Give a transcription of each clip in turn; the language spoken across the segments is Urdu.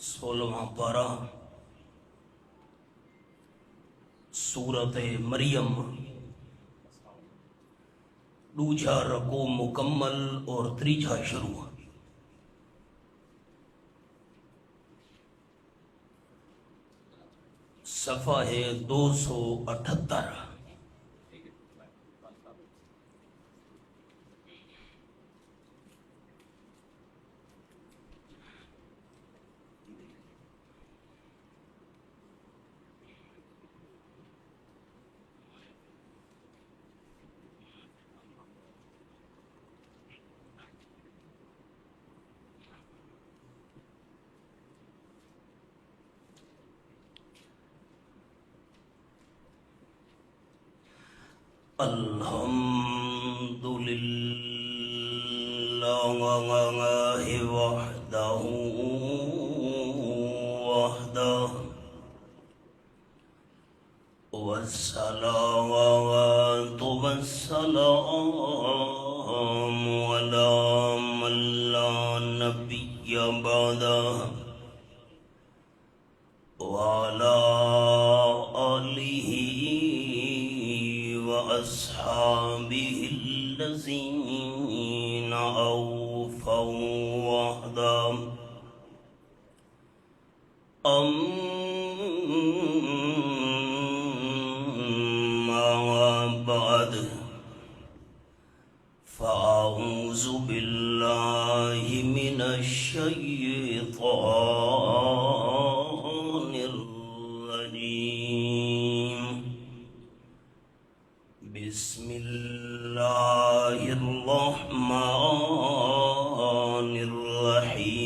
16واں پارہ سورت مریم، دوجا رکو مکمل اور تریجا شروع۔ صفحہ ہے 278۔ الحمد للہ وحدہ والصلاة والسلام علی من لا نبی بعدہ وعلی آلہ وأصحابه الذين أوفوا وعدهم أما بعد فأعوذ بالله من الشيطان الرجيم۔ بسم اللہ الرحمن الرحیم۔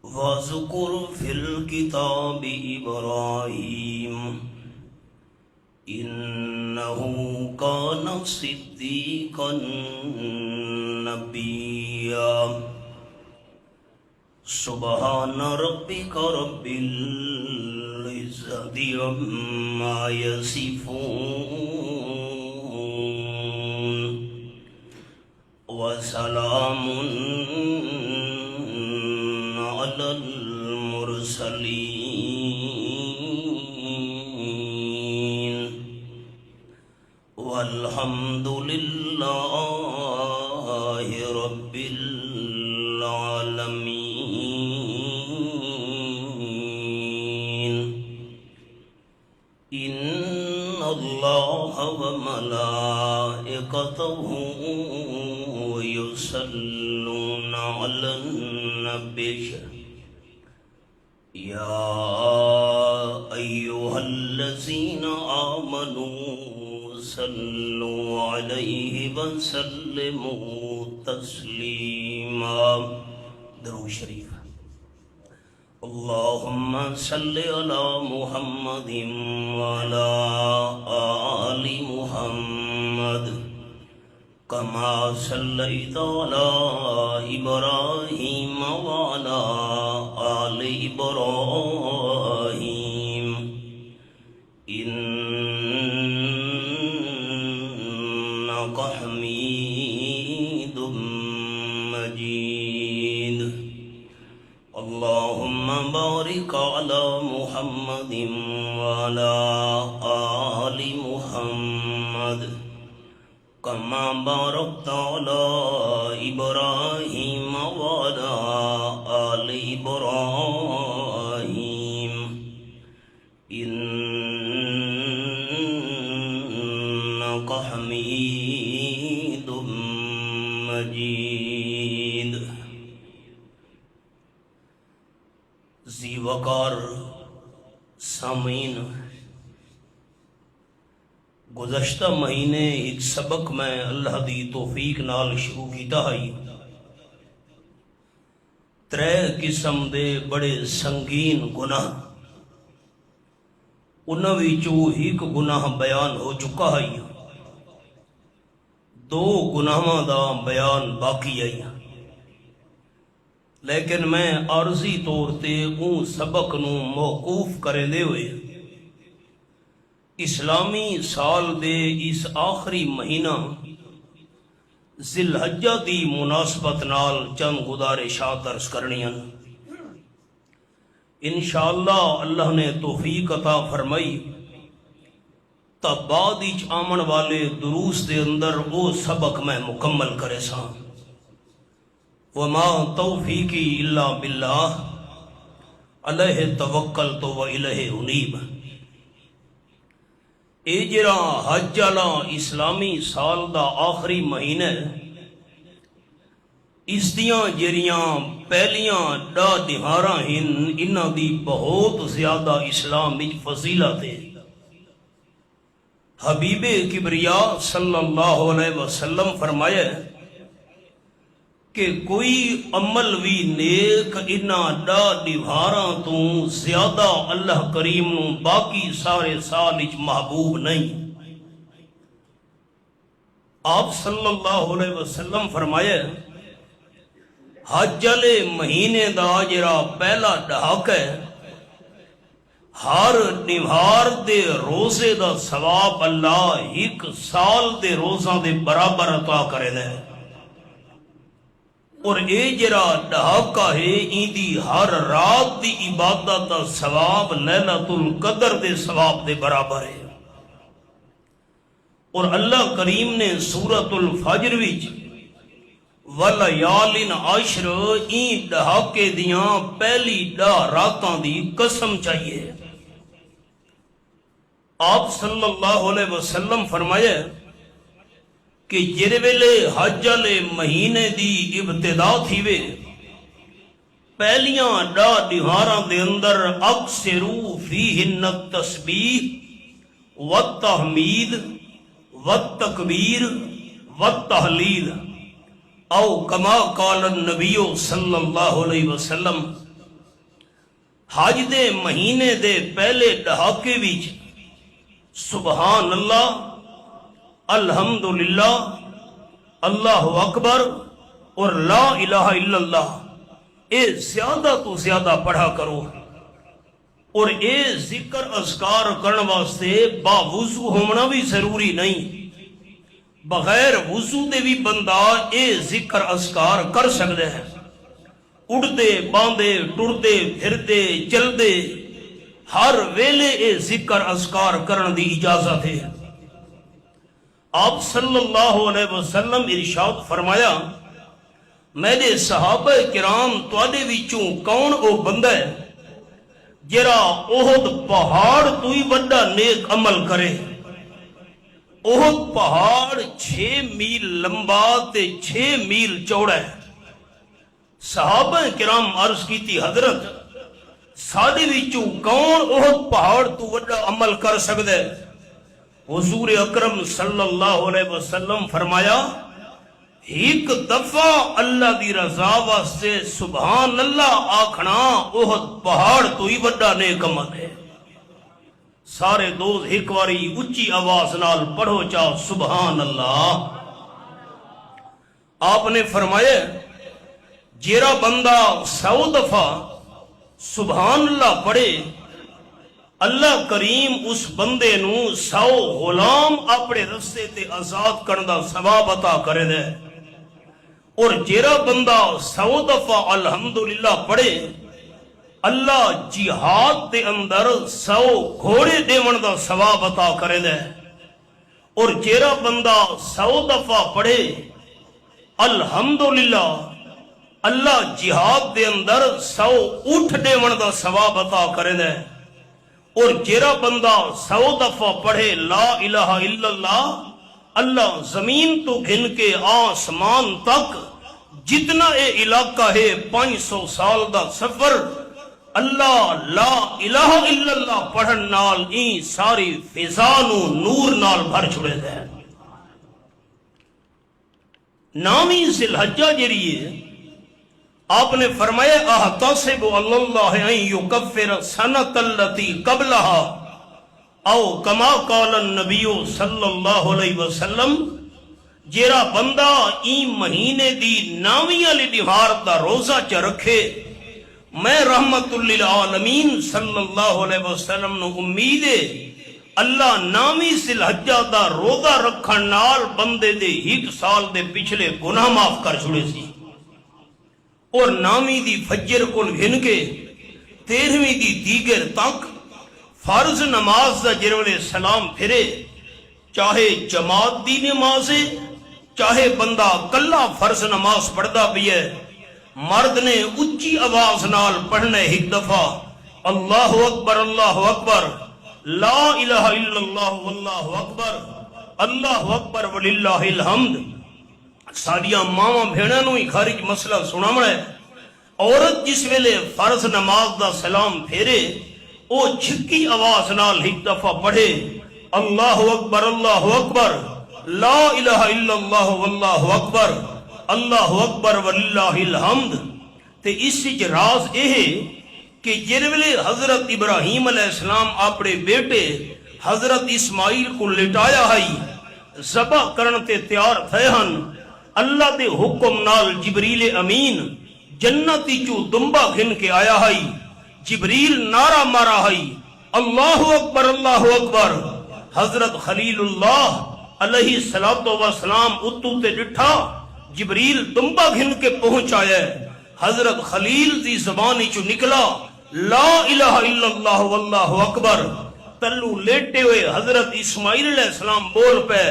وَاذْكُرْ فِي الْكِتَابِ إِبْرَاهِيمَ إِنَّهُ كَانَ صِدِّيقًا نَبِيًّا۔ سبحان ربک رب العزت عما یصفون وسلام علی المرسلین والحمد للہ رب العالمین۔ اللہ وملائکتہ یصلون علی النبی یا ایہا الذین آمنوا صلوا علیہ وسلموا تسلیما۔ درود شریف۔ اللہم صل علی محمد وعلی آل محمد کما صلیت علی ابراہیم وعلی آل ابراہیم انک حمید مجید۔ اللہم بارک علی محمد وعلی آل محمد کما بارکت علی ابراہیم وعلی آل ابراہیم انک حمید مجید۔ ذی وقار سامعین، گزشتہ مہینے ایک سبق میں اللہ دی توفیق نال شروع کیتا ہے۔ 3 قسم دے بڑے سنگین گناہ، انہاں وچوں ایک گناہ بیان ہو چکا ہے، 2 گناہاں دا بیان باقی ہے۔ لیکن میں عارضی طور تے اون سبق نو موقوف کرے دے ہوئے اسلامی سال دے اس آخری مہینہ ذی الحجہ دی مناسبت نال چند گزارشات عرض کرنیاں۔ انشاءاللہ اللہ نے توفیق عطا فرمائی تا بعد اچ آمن والے دروس دے اندر وہ سبق میں مکمل کرے ساں۔ وما توفیقی الا باللہ علیہ توکلت و الیہ انیب۔ اے جرا حج والا اسلامی سال دا آخری مہینہ، اس دیاں جریاں پہلیاں ڈا دہاراں ہن، انہاں دی بہت زیادہ اسلام وچ فضیلت ہے۔ حبیب کبریا صلی اللہ علیہ وسلم فرمایا کہ کوئی عمل بھی نیک انہاں ڈا دیواراں تو زیادہ اللہ کریم نو باقی سارے سال وچ محبوب نہیں۔ آپ صلی اللہ علیہ وسلم فرمایا حج والے مہینے دا جڑا پہلا ڈھاک ہے، ہر دیوار دے روزے دا ثواب اللہ ایک سال دے روزاں دے برابر عطا کرے دے، اور اے جرا ڈھاکا ہے این دی ہر رات دی عبادت دا ثواب لیلۃ القدر دے ثواب دے برابر ہے۔ اور اللہ کریم نے سورۃ الفجر وچ وَلَيَالٍ عَشْرٍ این ڈھاکے دیاں پہلی ڈا راتاں دی قسم چاہیے۔ آپ صلی اللہ علیہ وسلم فرمایا کہ جڑے ویلے حج والے مہینے دی ابتدا تھی وے، پہلیاں ڈا دیواراں دے اندر اکثروا فیہن التسبیح والتحمید والتکبیر والتحلیل او کما قال النبی صلی اللہ علیہ وسلم۔ حج دے مہینے دے پہلے ڈھاکے وچ سبحان اللہ، الحمدللہ، اللہ اکبر اور لا الہ الا اللہ اے زیادہ تو زیادہ پڑھا کرو، اور اے ذکر اذکار کرن واسطے با وضو ہونا بھی ضروری نہیں، بغیر وضو دے بھی بندہ اے ذکر اذکار کر سکتا ہے۔ اڑدے باندے ٹردے پھردے چلدے ہر ویلے اے ذکر اذکار کرن دی اجازت ہے۔ آپ صلی اللہ علیہ وسلم ارشاد فرمایا میرے صحابہ کرام تواڈے وچوں کون او بندہ ہے جرا احد پہاڑ تو ہی بڑا نیک عمل کرے؟ احد پہاڑ 6 میل لمبا تے 6 میل چوڑا ہے۔ صحابہ کرام عرض کیتی حضرت ساڈے وچوں کون احد پہاڑ تو بڑا عمل کر سکدا ہے؟ حضور اکرم صلی اللہ علیہ وسلم فرمایا ایک دفعہ اللہ دی رضا واسطے سبحان اللہ آکھنا احد پہاڑ تو ہی بڑا نیک عمل ہے۔ سارے دوست ایک واری اچھی آواز نال پڑھو چاہ سبحان اللہ۔ آپ نے فرمایا جیرا بندہ 100 دفعہ سبحان اللہ پڑھے، اللہ کریم اس بندے نو 100 غلام اپنے رستے تے آزاد کرن دا ثواب عطا کرے دے، اور جیرا بندہ 100 دفعہ الحمدللہ پڑھے، اللہ جہاد دے اندر 100 گھوڑے دیون دا ثواب عطا کرے دے، اور جیرا بندہ 100 دفعہ پڑھے الحمدللہ، اللہ جہاد دے اندر 100 اٹھ دیون دا ثواب عطا کرے دے، اور جیرا بندہ 100 دفعہ پڑھے لا الہ الا اللہ، اللہ زمین تو گھن کے آسمان تک جتنا اے علاقہ ہے 500 سال دا سفر، اللہ لا الہ الا اللہ پڑھن نال این ساری فضا نو نور نال بھر چھڑے دے۔ نامی ذی الحجہ جریے آپ نے فرمایا احتسب اللہ ان یکفر سنۃ التی قبلہا او کما قال النبی صلی اللہ علیہ وسلم، جیرا بندہ این مہینے دی 9ویں والی دیوار دا روزہ چ رکھے، میں رحمت للعالمین صلی اللہ علیہ وسلم نو امید ہے اللہ نامی ذوالحجہ دا روزہ رکھن نال بندے دے ایک سال دے پچھلے گناہ معاف کر چھڑے سی، اور نامی دی فجر کل گھن کے 13ویں دی دیگر تک فرض نماز دا جرولے سلام پھرے، چاہے جماعت دی نماز ہے چاہے بندہ کلا فرض نماز پڑھدا بھی ہے، مرد نے اچھی آواز نال پڑھنے ایک دفعہ اللہ اکبر لا الہ الا اللہ واللہ اکبر وللہ الحمد۔ ساڈیاں ماواں بھیڑاں نوں ہی خارج مسئلہ سناونا ہے، عورت جس ویلے فرض نماز دا سلام پھیرے او چھکی آواز نال ایک دفعہ پڑھے اللہ اکبر لا الہ الا اللہ واللہ اکبر وللہ الحمد۔ تے اس وچ راز یہ کہ جرویلے حضرت ابراہیم علیہ السلام اپنے بیٹے حضرت اسماعیل کو لٹایا ہے، ذبح کرن تے تیار تھے ہن، اللہ دے حکم نال جبریل امین جنتی چو دمبا گھن کے آیا ہے، جبریل نعرہ مارا ہے اللہ اکبر، حضرت خلیل اللہ علیہ السلام اتو تے ڈٹھا، جبریل دمبا گھن کے پہنچایا، حضرت خلیل دی زبانی چو نکلا لا الہ الا اللہ واللہ اکبر، تلو لیٹے ہوئے حضرت اسماعیل علیہ السلام بول پہ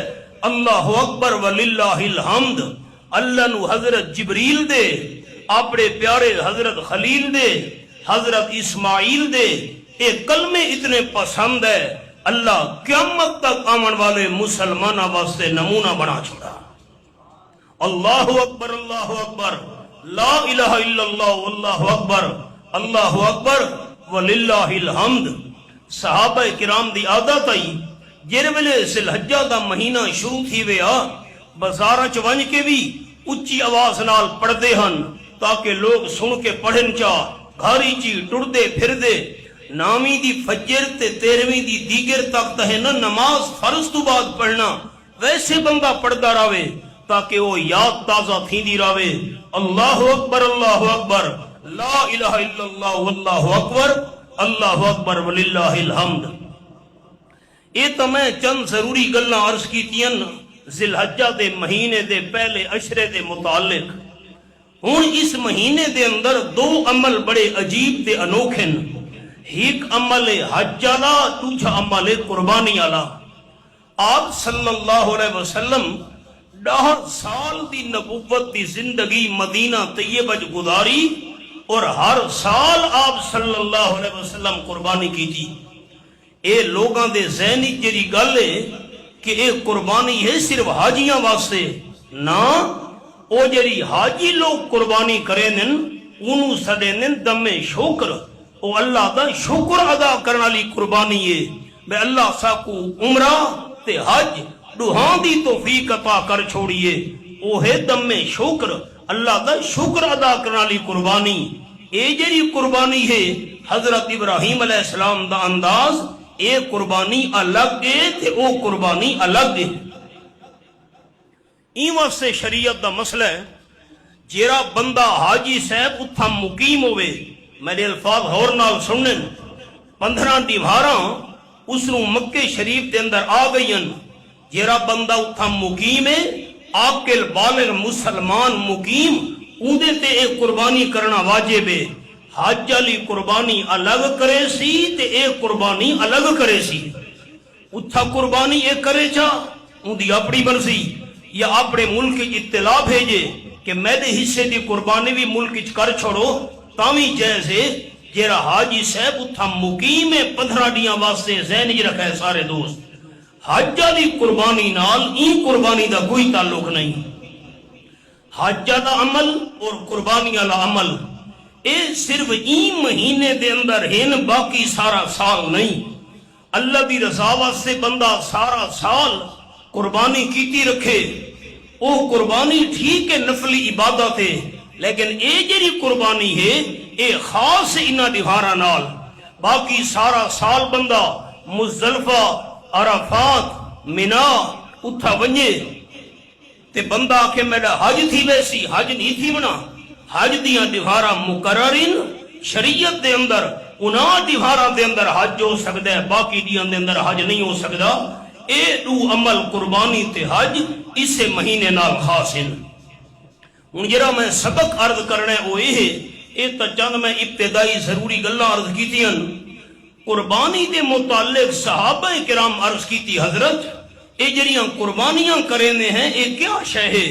اللہ اکبر وللہ الحمد۔ اللہ نو حضرت جبریل دے اپنے پیارے حضرت خلیل دے حضرت اسماعیل دے اے کلمے اتنے پسند ہے، اللہ قیامت تک آمن والے مسلمانہ واسطے نمونہ بنا چھوڑا۔ اللہ اکبر لا الہ الا اللہ واللہ اکبر وللہ الحمد۔ صحابہ کرام دی عادت آئی جر ویلے ذوالحجہ دا مہینہ شروع تھی ویا بازاراں چ ونج کے بھی اچھی آواز نال پڑھدے ہن تاکہ لوگ سن کے پڑھن چا، گھاری چی ٹردے پھردے، نامی دی فجر تے 13ویں دی دیگر تک تہ نہ نماز فرض تو بعد پڑھنا، ویسے بندہ پڑھدا راوے تاکہ وہ یاد تازہ تھیندی راوے اللہ اکبر لا الہ الا اللہ واللہ اکبر وللہ الحمد۔ یہ تو میں چند ضروری گلاں عرض کیتیاں ذوالحجہ دے مہینے دے پہلے عشرے دے متعلق۔ ہن اس مہینے دے اندر دو عمل بڑے عجیب تے انوکھے، ایک عمل حج والا، دوجا عمل قربانی والا۔ آپ صلی اللہ علیہ وسلم 10 سال دی نبوت دی زندگی مدینہ طیبہ گزاری، اور ہر سال آپ صلی اللہ علیہ وسلم قربانی کی تھی۔ اے لوگاں دے ذہنی جری گل ہے کہ اے قربانی ہے صرف حاجیاں واسطے، نا او جری حاجی لوگ قربانی کریں دن انہوں سڑے دن دم شکر، او اللہ دا شکر ادا کرنا لی قربانی ہے، بے اللہ ساکو عمرہ تے حج دوہاں دی توفیق عطا کر چھوڑیے، او ہے دم شکر، اللہ دا شکر ادا کرنا لی قربانی۔ اے جری قربانی ہے حضرت ابراہیم علیہ السلام دا انداز، اے قربانی الگ ہے تے او قربانی الگ ہے۔ این واسطے شریعت دا مسئلہ ہے جیرا بندہ حاجی صاحب اتھا مقیم ہوئے، میرے الفاظ ہور نال سنن، 15 دیواراں اس نو مکہ شریف دے اندر آ گئین، جیرا بندہ اتھا مقیم ہے عاقل بالغ مسلمان مقیم، اندے تے اے قربانی کرنا واجب ہے۔ حج علی قربانی الگ کرے سی تے اے قربانی الگ کرے سی، اتھا قربانی اے کرے چا اندی اپنی مرضی، یا اپنے ملک اطلاع بھیجے کہ میرے حصے دی قربانی بھی ملک کر چھوڑو تاوی جیسے جیرا حاجی صاحب اتھا مقیم 15 دیاں واسطے ذہن ہی رکھا ہے سارے دوست۔ حج علی قربانی نال این قربانی دا کوئی تعلق نہیں، حج دا عمل اور قربانی والا عمل اے صرف این مہینے دے اندر ہیں، باقی سارا سال نہیں۔ اللہ دی رضا واسطے بندہ سارا سال قربانی کیتی رکھے، او قربانی ٹھیک ہے نفلی عبادت ہے، لیکن اے جڑی قربانی ہے اے خاص انہاں دیواراں نال، باقی سارا سال بندہ مزدلفہ عرفات منا اتھا ونجے تے بندہ آکھے میرا حج تھی ویسی، حج نہیں تھی منا، حج دیاں دیواراں مقررین شریعت دے اندر انہاں دیواراں دے اندر حج ہو سکدا ہے، باقی دیاں دے اندر حج نہیں ہو سکدا۔ اے دو عمل قربانی تے حج اسے مہینے نال خاص ہیں۔ ہن جڑا میں سبق عرض کرنا ہے وہ یہ تو چند میں ابتدائی ضروری گلاں عرض کیتیاں۔ قربانی دے متعلق صحابہ کرام عرض کیتی حضرت اے جڑیاں قربانیاں کریندے ہیں اے کیا شے ہے؟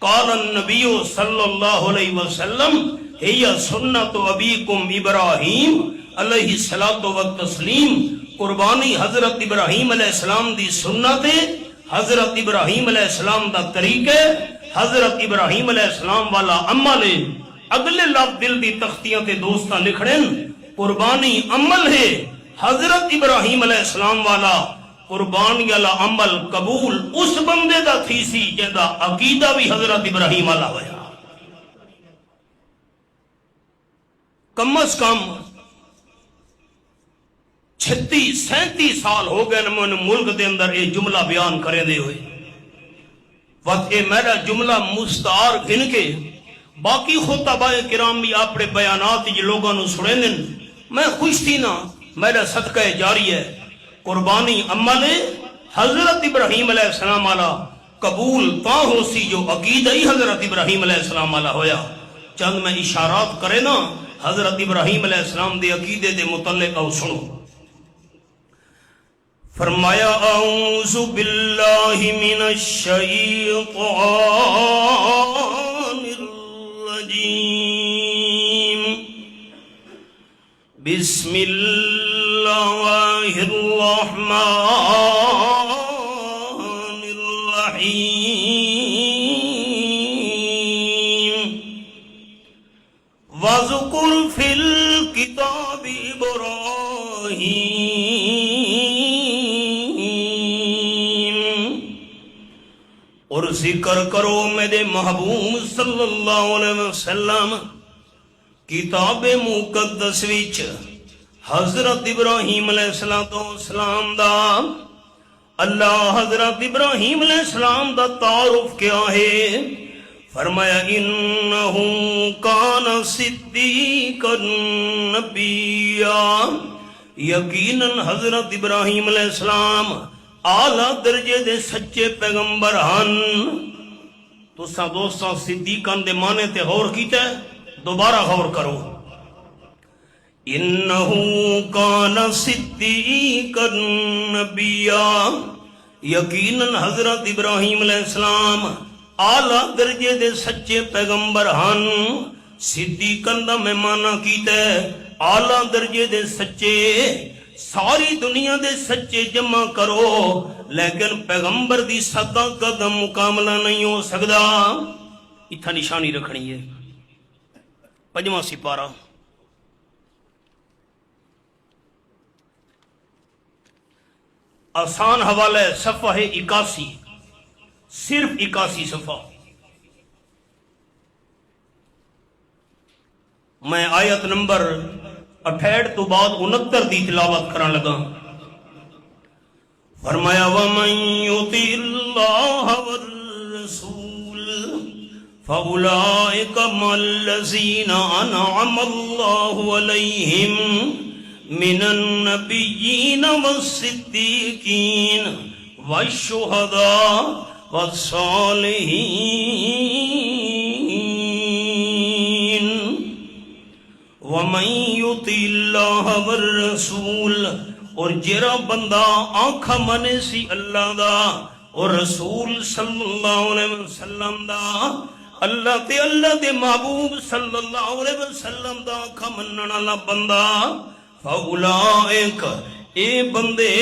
قال النبی صلی اللہ علیہ وسلم ہی سنت ابیکم ابراہیم علیہ الصلوۃ والتسلیم۔ قربانی حضرت ابراہیم علیہ السلام دی سنت ہے، حضرت ابراہیم علیہ السلام دا طریقہ، حضرت ابراہیم علیہ السلام والا عمل ہے۔ اگلے لفظ دل دی تختیاں تے دوستاں لکھڑیں قربانی عمل ہے حضرت ابراہیم علیہ السلام والا۔ قربانی والا عمل قبول اس بندے دا تھی سی جہدا عقیدہ بھی حضرت ابراہیم والا ہویا۔ کم از کم 36-37 سال ہو گئے من ملک دے اندر یہ جملہ بیان کرے دے ہوئے۔ وقت میرا جملہ مستعار گن کے باقی خطبہ کرام بھی اپنے بیانات جو لوگوں نے سنے دن میں خوش تھی نا، میرا صدقہ جاری ہے۔ قربانی عمل حضرت ابراہیم علیہ السلام والا قبول تا ہو سی جو عقیدہ ہی حضرت ابراہیم علیہ السلام والا ہویا۔ چند میں اشارات کرے نا حضرت ابراہیم علیہ السلام دے عقیدے دے متعلق او سنو۔ فرمایا اعوذ باللہ من الشیطان الرجیم، بسم اللہ الرحمن الرحیم، وَاذْكُرْ فِي الْكِتَابِ إِبْرَاهِيمَ، اور ذکر کرو میرے محبوب صلی اللہ علیہ وسلم کتاب مقدس وچ حضرت ابراہیم علیہ السلام دا۔ اللہ حضرت ابراہیم علیہ السلام دا تعارف کیا ہے؟ فرمایا انہو کان صدیقا نبیا، یقیناً حضرت ابراہیم علیہ السلام اعلیٰ درجے دے سچے پیغمبر ہن۔ تو سا دوستاں صدیقاً دے معنی تے غور کیتا ہے، دوبارہ غور کرو۔ انہو کان صدیقا نبیا، یقیناً حضرت ابراہیم علیہ السلام اعلیٰ درجے دے سچے پیغمبر ہن۔ صدیقاً دا میں معنی کیتا ہے اعلیٰ درجے دے سچے، ساری دنیا دے سچے جمع کرو لیکن پیغمبر دی صداقت دا مقابلہ نہیں ہو سکدا۔ اتھا نشانی رکھنی ہے۔ 5واں سپارہ آسان حوالہ ہے، صفحہ 81، صرف 81 صفحہ۔ میں آیت نمبر 68 تو بعد 69 دی تلاوت کرن لگا۔ فرمایا وَمَن يُطِعِ اللَّهَ وَالرَّسُولَ فَأُولَئِكَ مَعَ الَّذِينَ أَنْعَمَ اللَّهُ عَلَيْهِمْ مِنَ النَّبِيِّينَ وَالصِّدِّيقِينَ وَالشُّهَدَاءِ وَالصَّالِحِينَ۔ وَمَن يُطِعِ اللَّهَ وَالرَّسُولَ، اور جرا بندہ آنکھا منے سی اللہ دا اور رسول صلی اللہ علیہ وسلم دا، اللہ تے اللہ دے محبوب صلی اللہ علیہ وسلم دا آنکھا منن والا بندہ، فَأُولَئِكَ، اے بندے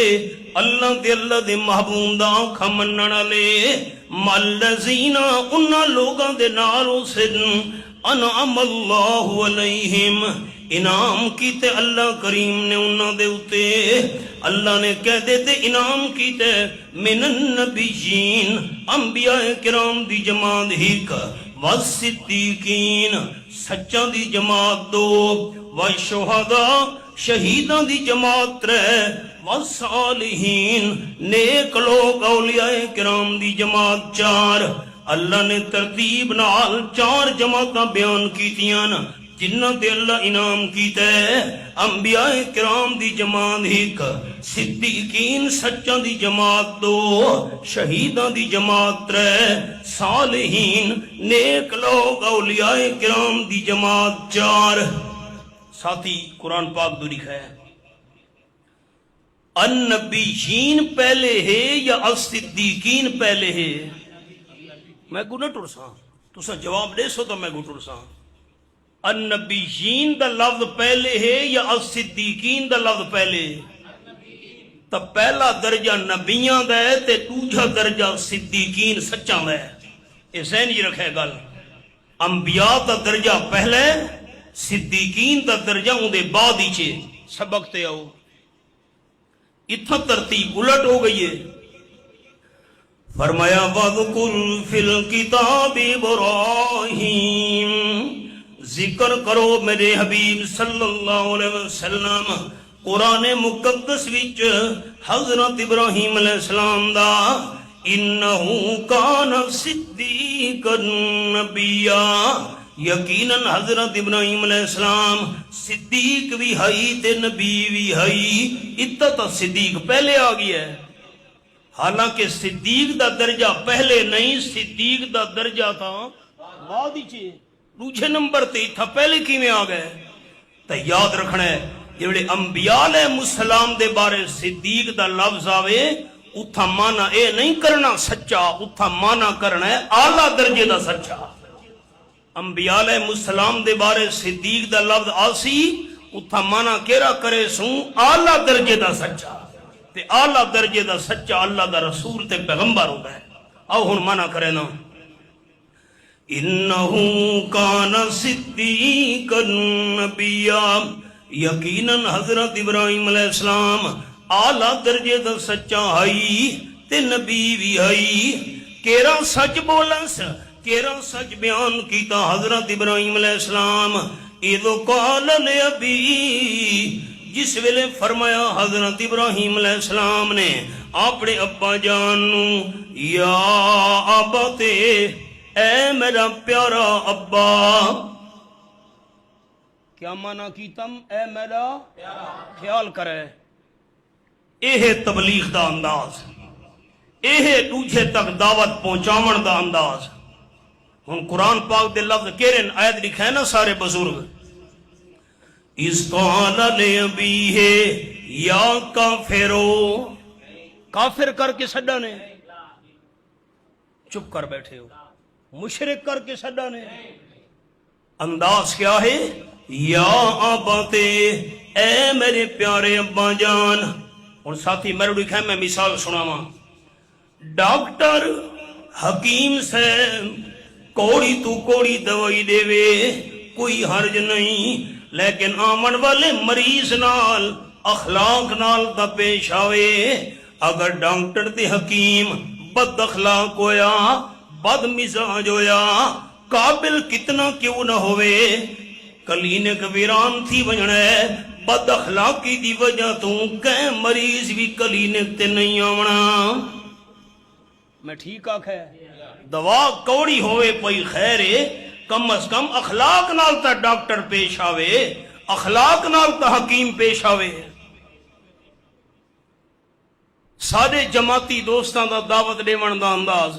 اللہ تے اللہ دے محبوب دا آنکھا منن والے، مَعَ الَّذِينَ انہاں لوگاں دے نال سن انعم اللہ علیہم، انعام کیتے اللہ کریم نے انہاں دے اتے، اللہ نے کہہ دیتے انعام کیتے من النبیین، انبیاء کرام دی جماعت ہیک، والصدیقین سچاں دی جماعت 2، والشہداء شہیداں دی جماعت 3، والصالحین نیک لوگ اولیاء کرام دی جماعت 4۔ اللہ نے ترتیب نال 4 جماعتاں بیان کیتیاں، جنہاں تے اللہ انعام کیتا ہے انبیاء کرام دی جماعت ایک، صدیقین سچاں دی جماعت دو، شہیداں دی جماعت ترے، صالحین نیک لوگ اولیاء کرام دی جماعت چار۔ ساتھی قرآن پاک دو لکھا ہے النبیین پہلے ہے یا الصدیقین پہلے ہے؟ میں کو نہ ٹرساں، تسا جواب دے سو تو میں کو ٹرساں۔ النبیین دا لفظ پہلے ہے یا الصدیقین دا لفظ پہلے؟ تو پہلا درجہ نبیاں دا ہے تے دوجا درجہ صدیقین سچاں دا ہے، یہ ذہن جی رکھے گل۔ انبیاء دا درجہ پہلے، صدیقین دا درجہ ان دے بعد ہی چھے۔ سبق تے آؤ، اتنا ترتیب الٹ ہو گئی ہے۔ فرمایا وَذْكُرْ فِي الْكِتَابِ إِبْرَاهِيمَ، ذکر کرو میرے حبیب صلی اللہ علیہ وسلم قرآن مقدس وچ حضرت ابراہیم علیہ السلام دا، انہو کان صدیقا نبیا، یقیناً حضرت ابراہیم علیہ السلام صدیق بھی ہئی تے نبی بھی ہئی۔ اتنا تو صدیق پہلے آ گیا ہے، حالانکہ صدیق دا درجہ پہلے نہیں، صدیق دا درجہ تھا بعد ہی، دوسرے نمبر تے تھا، پہلے کی میں آ گئے۔ تو یاد رکھنا ہے جڑے انبیاء علیہ السلام دے بارے صدیق دا لفظ آوے، اتھا مانا اے نہیں کرنا سچا، اتھا مانا کرنا ہے اعلیٰ درجے دا سچا۔ انبیاء علیہ السلام دے بارے صدیق دا لفظ آسی، اتھا مانا کیرا کرے سوں اعلیٰ درجے دا سچا، تے اعلیٰ درجے دا سچا اللہ دا رسول تے پیغمبر ہوتا ہے۔ آؤ ہن مانا کرے نا، انہو کان صدیقا نبیا، یقیناً حضرت ابراہیم علیہ السلام اعلیٰ درجے دا سچا ہئی تے نبی بھی ہئی۔ کیرا سچ بولنس، کیرا سچ بیان کیتا حضرت ابراہیم علیہ السلام، اذ قال لابی، جس ویلے فرمایا حضرت ابراہیم علیہ السلام نے اپنے ابا جان نو، یا ابتے، اے میرا پیارا ابا۔ کیا مانا کیتم؟ اے میرا خیال کرے۔ یہ تبلیغ دا انداز، یہ دوجے تک دعوت پہنچاون دا انداز۔ ہن قرآن پاک دے لفظ کیرن آیت لکھا ہے نا سارے بزرگ، اِذْ قَالَ لِأَبِيهِ یا کافرو، کافر کر کے سڈا نے، چپ کر بیٹھے ہو، مشرک کر کے سڈا نے۔ انداز کیا ہے؟ یا ابتے، اے میرے پیارے ابا جان۔ اور ساتھی میرے لکھا ہے، میں مثال سناواں، ڈاکٹر حکیم سے کوڑی تو کوڑی دوائی دے وے کوئی حرج نہیں، لیکن آمن والے مریض نال اخلاق نال دا پیش آوے۔ اگر ڈاکٹر تے حکیم بد اخلاق ہویا، بد مزاج ہویا، قابل کتنا کیوں نہ ہوئے، کلینک ویران تھی وجنے، بد اخلاقی دی وجہ تو کہیں مریض بھی کلینک تے نہیں آونا۔ میں ٹھیک آکھے، دوا کوڑی ہوئے پئی خیرے، کم از کم اخلاق نال تا ڈاکٹر پیش آوے، اخلاق نال تا حکیم پیش آوے۔ سارے جماعتی دوستاں دا دعوت دیون دا انداز،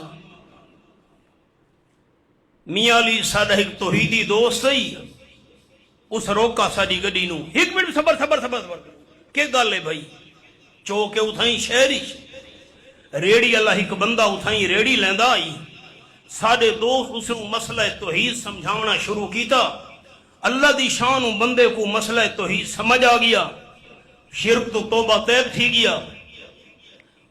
میاں علی سادہ ایک توحیدی دوست ہی، اس روکا ساری گڈی نو، ایک منٹ صبر صبر صبر صبر، کہ گل ہے بھائی، چوکے اتھائیں شہری ریڑی اللہ ایک بندہ اتھائیں ریڑی لیندا آئی، ساڑے دوست اس نے مسئلہ توحید سمجھاونا شروع کیتا، اللہ دی شان بندے کو مسئلہ توحید سمجھ آ گیا، شرک تو توبہ طیب تھی گیا۔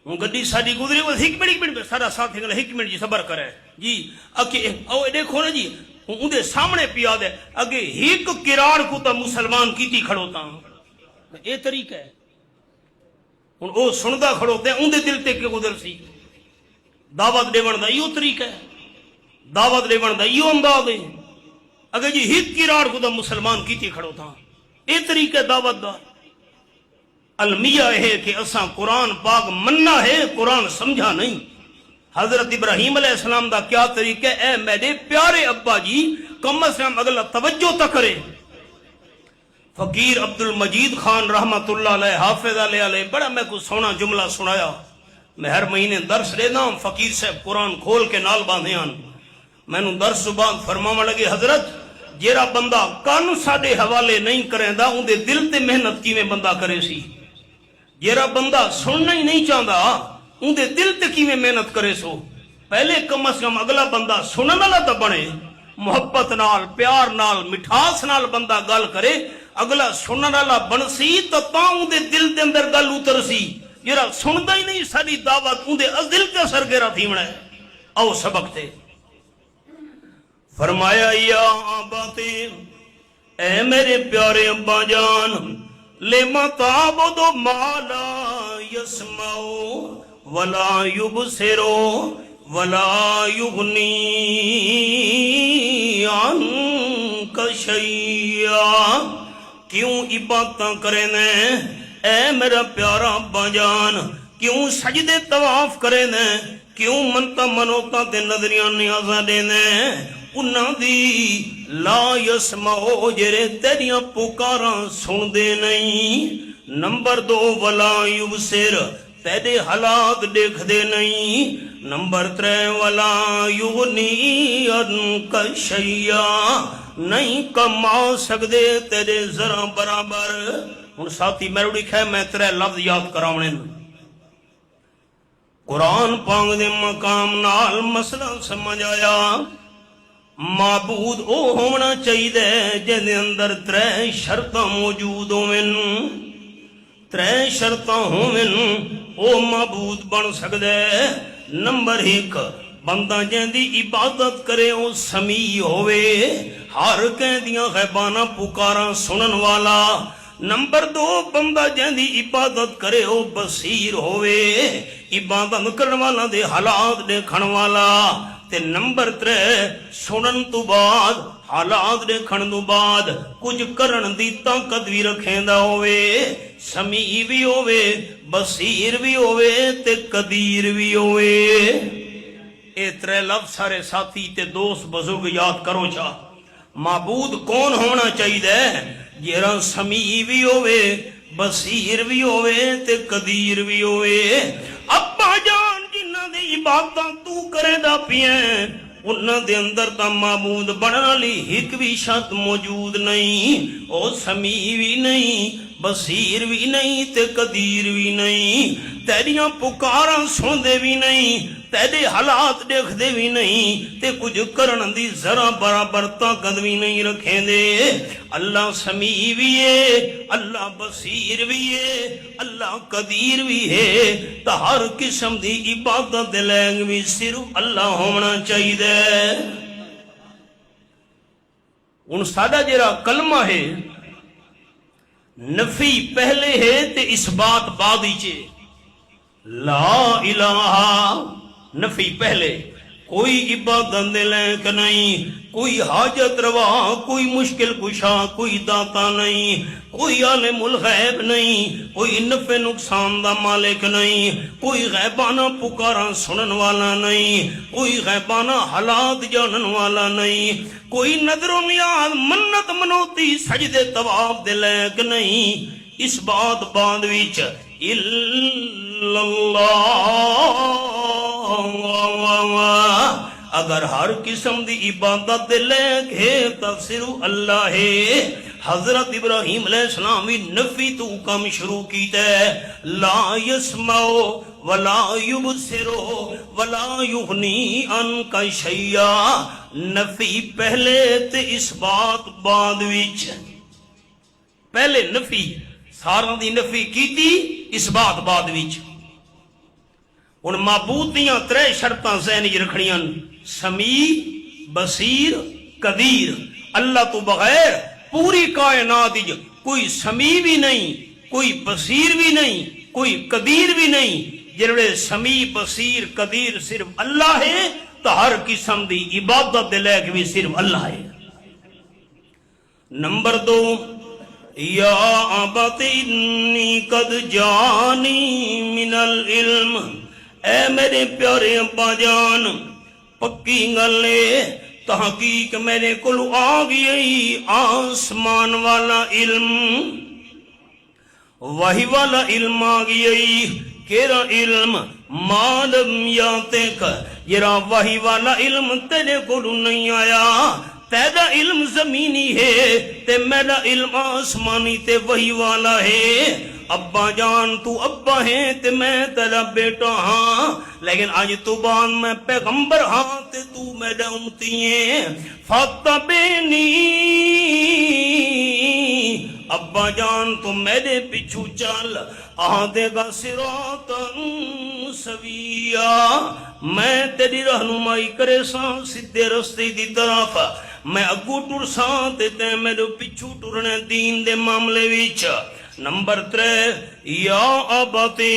گڈی ساری گزری وہ ایک منٹ سارا ساتھ ایک منٹ جی صبر کرے جی، اکے او دیکھو نا جی، ان دے سامنے پیا دے اگے ایک کراڑ کو تا مسلمان کیتی کھڑوتا، اے طریقہ ہے، ان او سندا کھڑوتے ان دے دل تے کے گزر سی۔ دعوت دیون دا ایو طریقہ ہے، دعوت دیون دا ایو انداز ہے، اگر جی ایک کراڑ کو تا مسلمان کیتی کھڑوتا، اے طریقہ دعوت دا۔ المیہ ہے کہ اساں قرآن پاک مننا ہے، قرآن سمجھا نہیں۔ حضرت ابراہیم علیہ السلام دا کیا طریقہ، اے میرے پیارے ابا جی، کم از کم اگلا توجہ تا کرے، فقیر عبد المجید خان رحمت اللہ علیہ حافظ علیہ بڑا میں کو سونا جملہ سنایا. میں ہر مہینے درس لینا ہوں, فقیر صاحب قرآن کھول کے نال باندھے آن. میں نو درس بعد فرماون لگے حضرت جیڑا بندہ کان ساڈے حوالے نہیں کریں دا اون دے دل تے محنت کیویں بندہ کرے سی. جیڑا بندہ سننا ہی نہیں چاہتا اون دے دل تے کیویں محنت کرے سو. پہلے کم از کم اگلا بندہ سنن والا تو بنے, محبت نال پیار نال مٹھاس نال بندہ گل کرے, اگلا سنن والا بنسی تو اون دے دل دے اندر گل اتر سی. جیڑا سندا ہی نہیں ساری دعوت اون دے دل تے اثر گہرا تھیونا ہے. آؤ سبق تے فرمایا یا آباتے اے میرے پیارے ابا جان لما تعبدو ما لا یسمعو ولا یبصرو ولا یغنی عنک شیئا. کیوں عبادتاں کرے نے اے میرا پیارا ابا جان, کیوں سجدے طواف کرے نے, کیوں منتا منوتا تے نظریاں نیازاں دے نے, انہاں دی لا یسمعو جڑے تیریاں پکاراں سن دے نہیں. نمبر 2 ولا یبصر تیرے حالات دیکھ دے نہیں. نمبر 3 ولا یغنی عنک شیئا نہیں کما سکدے تیرے ذرا برابر. ہن ساتھی میرے کہے میں 3 لفظ یاد کراونے قرآن پاک دے مقام نال مسئلہ سمجھ آیا. معبود او ہونا چاہیے جن دے اندر 3 شرطاں موجود ہوون. 3 شرطاں ہوون او معبود بن سکدے. نمبر 1 بندہ جن دی عبادت کرے او سمیع ہوے, ہر کہندیاں غیبانہ پکاراں سنن والا. نمبر 2 بندہ جن دی عبادت کرے او بصیر ہوے, عبادت کرن والا دے حالات دیکھن والا. تے نمبر 3 سنن تو بعد حالات دیکھن تو بعد کچھ کرن دی طاقت بھی رکھیندا ہوے, سمیع بھی ہوے, بصیر بھی ہوے تے قدیر بھی ہوے. اے 3 لفظ سارے ساتھی تے دوست بزرگ یاد کرو. چا معبود کون ہونا چاہیے جیڑا سمیع بھی ہوے, بصیر بھی ہوے تے قدیر بھی ہوے. ابا جان جنہاں دی عبادتاں تو کرے دا پیاں انہاں دے اندر تا معبود بنن والی ایک بھی شرط موجود نہیں. او سمیع بھی نہیں, بصیر بھی نہیں تے قدیر بھی نہیں. تیریاں پکاراں سندے بھی نہیں, تیرے حالات دیکھ دے بھی نہیں, تے کچھ کرن دی ذرا برابر طاقت بھی نہیں رکھیں دے. اللہ سمیع بھی ہے, اللہ بصیر بھی ہے, اللہ قدیر بھی ہے. تا ہر قسم دی عبادت لینگ بھی صرف اللہ ہونا چاہیے. ان سادہ جیرا کلمہ ہے نفی پہلے ہے تے اثبات بعد ہی. لا الہ نفی پہلے, کوئی عبادت لائق نہیں, کوئی حاجت روا, کوئی مشکل کشا, کوئی داتا نہیں, کوئی عالم الغیب نہیں, کوئی نفع نقصان دا مالک نہیں, کوئی غیبانہ پکارا سنن والا نہیں, کوئی غیبانہ حالات جانن والا نہیں, کوئی نظر و نیاز منت منوتی سجدے طواف دے لائق نہیں. اس بات بعد وچ اللہ اگر ہر قسم دی عبادت دے لائق ہے تو صرف اللہ ہے. حضرت ابراہیم علیہ السلام بھی نفی تو کم شروع کیتا ہے. لا یسمعو ولا یبصرو ولا یغنی عنک شیئا. نفی پہلے تے اثبات بعد وچ. پہلے نفی سارا دی نفی کیتی, اثبات بعد وچ. ہن معبود دیاں 3 شرطاں ذہن وچ رکھنیاں, سمیع, بصیر, قدیر. اللہ تو بغیر پوری کائنات وچ کوئی سمیع بھی نہیں, کوئی بصیر بھی نہیں, کوئی قدیر بھی نہیں. جڑے سمیع, بصیر, قدیر صرف اللہ ہے تو ہر قسم دی عبادت دے لائق بھی صرف اللہ ہے. نمبر 2 یا ابت انی قد جانی من العلم. اے میرے پیارے ابا جان پکی گل ہے تحقیق میرے کول آ گئی آسمان والا علم، وحی والا علم آ گئی۔ کیرا علم؟ معلوم یاتک، جرا وحی والا علم تیرے کول نہیں آیا۔ تیرا علم زمینی ہے تے میرا علم آسمانی تے وحی والا ہے۔ ابا جان تو ابا ہے تے میں تیرا بیٹا ہاں، لیکن آج تو بعد میں پیغمبر ہاں تے تو میرا امتی ہے۔ فاتبعنی، ابا جان تو میرے پیچھو چل، آدھے گا صراطاً سویا، میں تیری رہنمائی کرے ساں سدھے رستے دی طرف، میں اگو ٹر ساں تے میرے پیچھو ٹرنے دین دے معاملے وچ۔ نمبر 3، یا اباتے،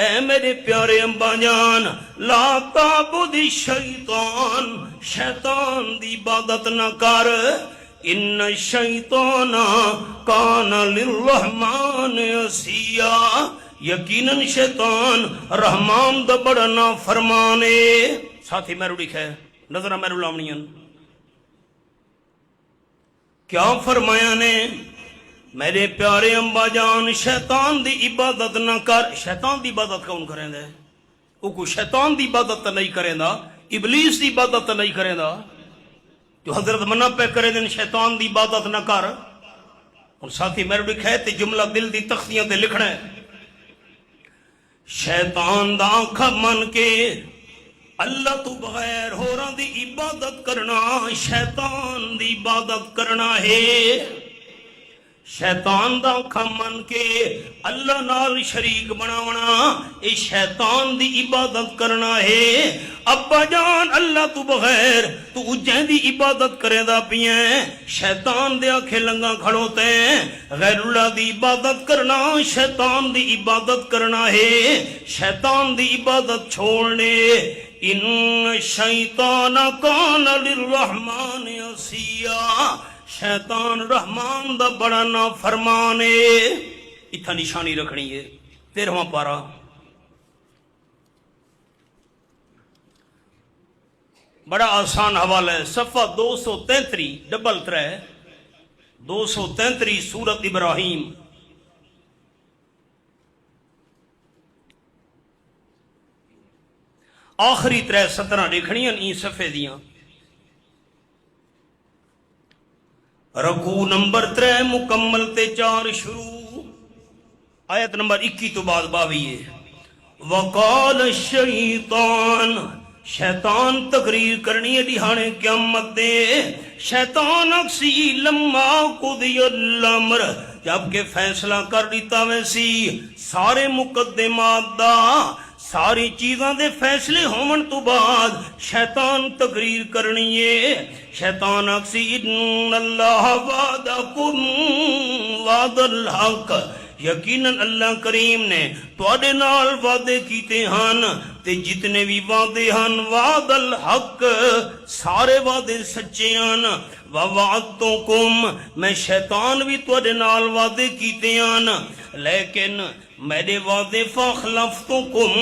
اے میرے پیارے ابا جان، لا تعبد الشیطان، شیطان دی عبادت نہ کر، ان الشیطان کان للرحمن عصیا، یقیناً شیطان رحمان دا بڑا نافرمان ہے۔ ساتھی میں روڑی ہے نظرہ میں رولامنین کیا فرمایا نے؟ میرے پیارے امبا جان، شیطان دی عبادت نہ کر۔ شیطان دی عبادت کون کریں دے؟ وہ کوئی شیطان دی عبادت تا نہیں کریں دا، ابلیس دی عبادت تا نہیں کریں دا، جو حضرت منع پہ کرے دن شیطان دی عبادت نہ کر۔ اور ساتھی میرے لکھے تے جملہ دل دی تختیاں تے لکھنا ہے، شیطان دا آنکھا من کے اللہ تو بغیر ہوراں دی عبادت کرنا شیطان دی عبادت کرنا ہے۔ شیطان دا آنکھا من کے اللہ نال شریک بناونا اے شیطان دی عبادت کرنا ہے۔ ابا جان، اللہ تو بغیر تو اجیں دی عبادت کرے دا پیئیں، شیطان دے آنکھیں لنگا کھڑوتے ہیں۔ غیر اللہ دی عبادت کرنا شیطان دی عبادت کرنا ہے، شیطان دی عبادت چھوڑنے۔ ان شیطان کان للرحمن عصیا، شیطان رحمان دا بڑا نافرمان ہے۔ اتھا نشانی رکھنی ہے۔ 13واں پارا، بڑا آسان حوالہ ہے، صفحہ 233 ڈبل 3 233 سورت ابراہیم۔ آخری 3 17 لکھنیاں این صفحے دیاں۔ رکوع نمبر 3 مکمل تے 4 شروع، آیت نمبر 21 تو بعد 22 ہے۔ وقال الشیطان، شیطان تقریر کرنی ہے دہانے قیامت دے۔ شیطان اکسی لما قضی الامر، جب کہ فیصلہ کر دیتا ویسی سارے مقدمات دا، ساری چیزاں دے فیصلے ہومن تو بعد شیطان تقریر کرنی ہے۔ شیطان اکسی ان اللہ وعدکم وعد الحق، یقیناً اللہ کریم نے تواڈے نال وعدے کیتے ہن، تے جتنے بھی وعدے ہن وعد الحق، سارے وعدے سچے ہن۔ ووعدتکم، میں شیطان بھی تواڈے نال وعدے کیتے ہن، لیکن میرے وعدے فاخلفتکم،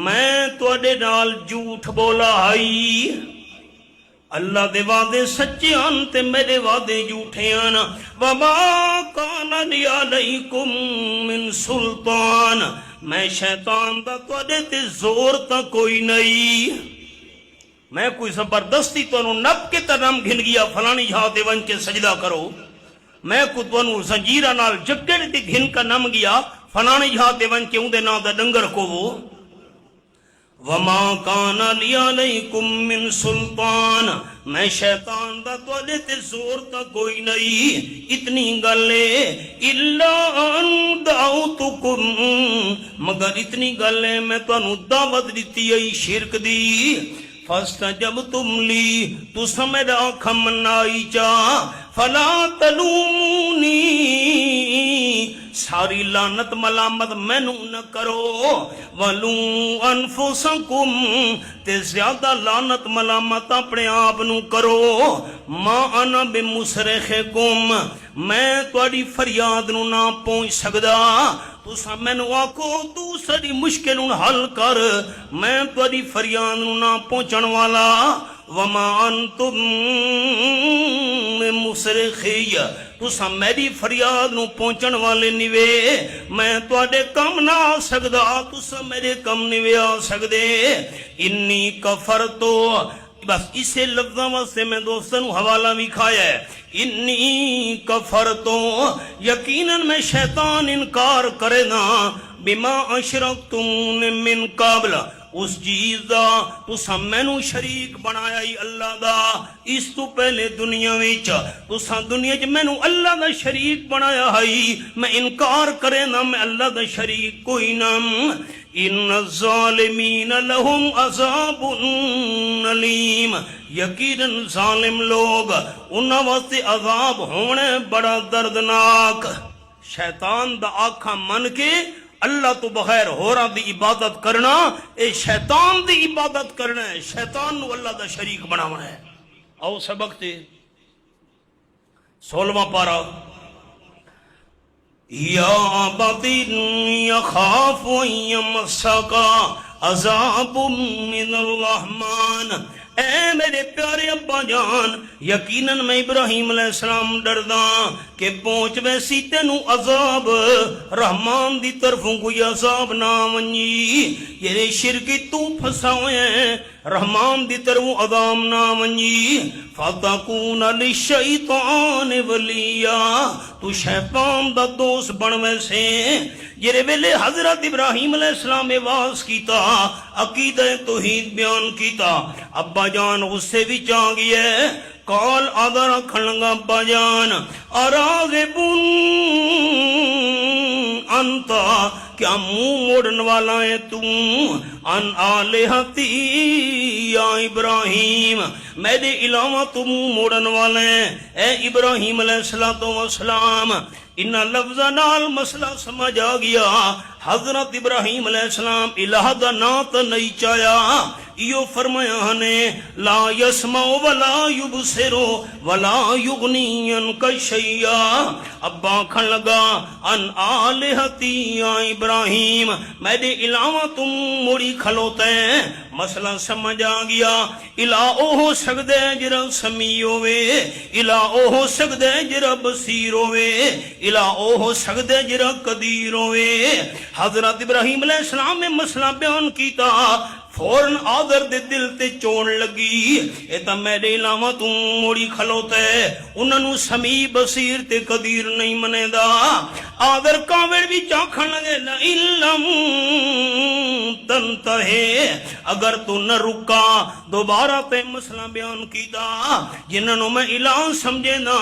میں تواڈے نال جھوٹ بولا ہائی۔ اللہ دے وعدے سچے ہن تے میرے وعدے جھوٹے ہن۔ وما کان لی علیکم من سلطان، میں شیطان دا تواڈے تے زور تا کوئی نہیں، میں کوئی زبردستی تانوں نپ کے تنم گھن گیا فلانی جہاں تے ون کے سجدہ کرو، میں کو تانوں زنجیراں نال جکڑ تے گھن کا نم گیا فلانی جہاں تے ون کے اون نا دا ڈنگر کو وہ۔ وما کان لی علیکم من سلطان، میں شیطان دا تواڈے تے زور تا کوئی نہیں، اتنی گل ہے۔ الا ان دعوتکم، مگر اتنی گل ہے میں تانوں دعوت دتی ہے شرک دی۔ فاستجبتم لی، تساں میرا آنکھا منائی چاہ، فلا تلومونی، ساری لعنت ملامت مینوں نہ کرو، ولو انفسکم، تے زیادہ لعنت ملامت اپنے آپ نو کرو، ما انا بمصرخکم، میں تواڈی فریاد نو نہ پہنچ سکدا تساں مینوں آکھو تو ساری مشکل نو حل کر میں تواڈی فریاد نو نہ پہنچن والا وما انتم مصرخی تساں میری فریاد نو پہنچن والے نیوے میں تواڈے کم نہ آ سکدا تساں میرے کم نیوے آ سکدے انی کفرتو بس اسے لفظاں واسطے میں دوستاں نو حوالہ بھی کھایا ہے انی کفرتو یقیناً میں شیطان انکار کرے نا بما اشرکتمون من قبل اس چیز دا تساں مینوں شریک بنایا ہی اللہ دا اس تو پہلے دنیا وچ تساں دنیا وچ مینوں اللہ دا شریک بنایا ہے میں انکار کرے نا میں اللہ دا شریک کوئی نہ ان الظالمین لہم عذاب علیم یقیناً ظالم لوگ انہاں واسطے عذاب ہونے بڑا دردناک شیطان دا آکھا من کے اللہ تو بغیر ہوراں دی عبادت کرنا اے شیطان دی عبادت کرنا ہے شیطان نو اللہ دا شریک بناونا ہے آؤ سبق تے 16واں پارہ یا ابتن یخاف یمسک عذاب من الرحمن اے میرے پیارے ابا جان یقیناً میں ابراہیم علیہ السلام ڈردا کہ پہنچ ویسی تینو عذاب رحمان دی طرفوں کوئی عذاب نہ ونجی یہ شرکی تو پھسا ہوئے رحمان دی طرفوں عذاب نہ ونجی فتکون للشیطان ولیا تو شیطان دا دوست بن ویسے جرے ویلے حضرت ابراہیم علیہ السلام واز کیتا عقیدہ توحید بیان کیتا ابا جان غصے بھی چاہ گئے کال آدھا رکھن لگا ابا جان اراغبن انتا کیا منہ موڑن والا ہے تو ان آلہتی یا ابراہیم میرے علاوہ تو منہ موڑن والے اے ابراہیم علیہ السلام ان لفظ نال مسئلہ سمجھ آ گیا حضرت ابراہیم علیہ السلام الہ دا نات نہیں چایا یہ فرمایا نے لا یسمع ولا یبصر ولا یغنی عنک شیئا ابا کھن لگا ان آلہتی یا ابراہیم میرے علاوہ تم موڑی کھلوتے ہیں مسئلہ سمجھ آ گیا الہ او ہو سکدے جرا سمیع ہوئے الہ او ہو سکدے جرا بصیر ہوئے الہ او ہو سکدے جرا قدیر ہوئے حضرت ابراہیم علیہ السلام نے مسئلہ بیان کیتا فوراً آدر دے دل تے چون لگی اے تا میرے علاوہ تم موڑی کھلوتے انہوں سمیع بصیر تے قدیر نہیں منے دا آدر کاوڑ بھی چاکھن لگے لَإِلَّمْ تَنْتَهِ اگر تو نہ رکا دوبارہ تے مسئلہ بیان کیتا جنہوں میں الہ سمجھے نا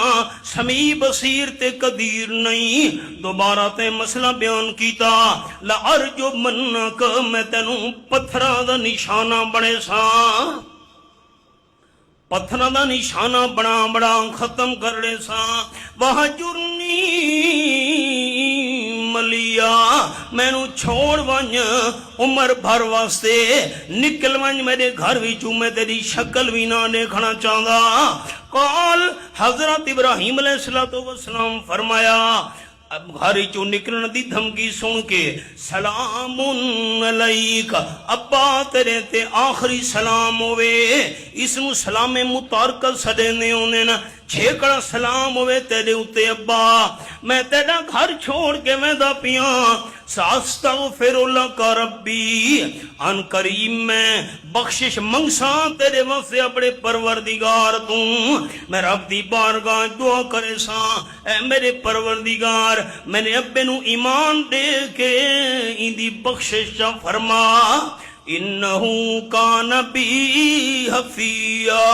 سمیع بصیر تے قدیر نہیں دوبارہ تے مسئلہ بیان کیتا لَأَرْجُمَنَّكَ میں تینوں پتھرہ دا نشانہ بڑے سا پتھرہ دا نشانہ بڑا بڑا ختم کرے سا وَحَجُرْنِي ملیا میں نو چھوڑ ونج عمر بھر واسطے نکل ونج میرے گھر وچوں میں تیری شکل بھی نہ دیکھنا چاہتا قال حضرت ابراہیم علیہ السلام فرمایا اب گھر چو نکلن دی دھمکی سن کے سلام علیک ابا تیرے تے آخری سلام ہوئے اس نو سلام متارکت سدے ہونے نا چھیکڑا سلام ہوئے تیرے اتے ابا میں تیرا گھر چھوڑ کے میں دا پیاں ساستغفر لک ربی ان کریم میں بخشش منگساں تیرے واسطے اپنے پروردگار تو میں رب دی بارگاہ دعا کرے ساں اے میرے پروردگار میں نے ابے نو ایمان دے کے ان دی بخشش فرما انہو کان بی حفیہ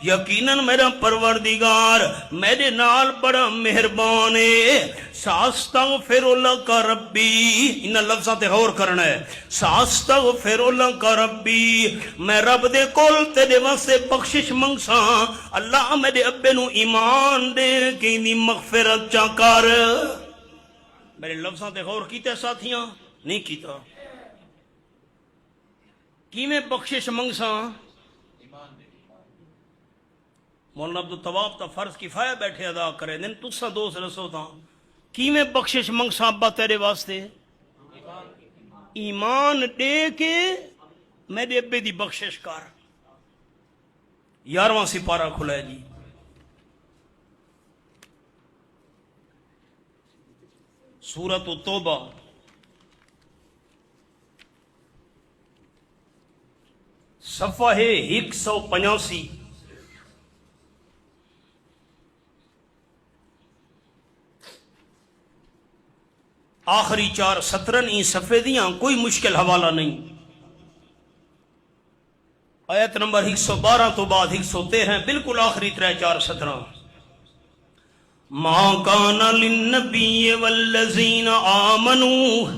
یقیناً میرا پروردگار میرے نال بڑا مہربان ہے ساستغفر لک ربی ان لفظاں تے غور کرنا ہے ساستغفر لک ربی میں رب دے کول تیرے واسطے بخشش منگساں اللہ میرے ابے نو ایمان دے کہ دی مغفرت چا کر میرے لفظاں تے غور کیتے ساتھیاں نہیں کیتا کی میں بخشش منگساں مولانا عبدالتواب تا فرض کفایہ بیٹھے ادا کرے دن تسا دوست رسو تا کیویں بخشش منگسا ابا تیرے واسطے ایمان دے کے میرے ابے دی بخشش کر 11واں سپارہ کھلا ہے جی سورۃ التوبہ صفحہ 185 آخری 4 سطرن ای صفحے دیاں کوئی مشکل حوالہ نہیں آیت نمبر 112 تو بعد 113 بالکل آخری 3-4 سطران ما کان للنبی والذین آمنوا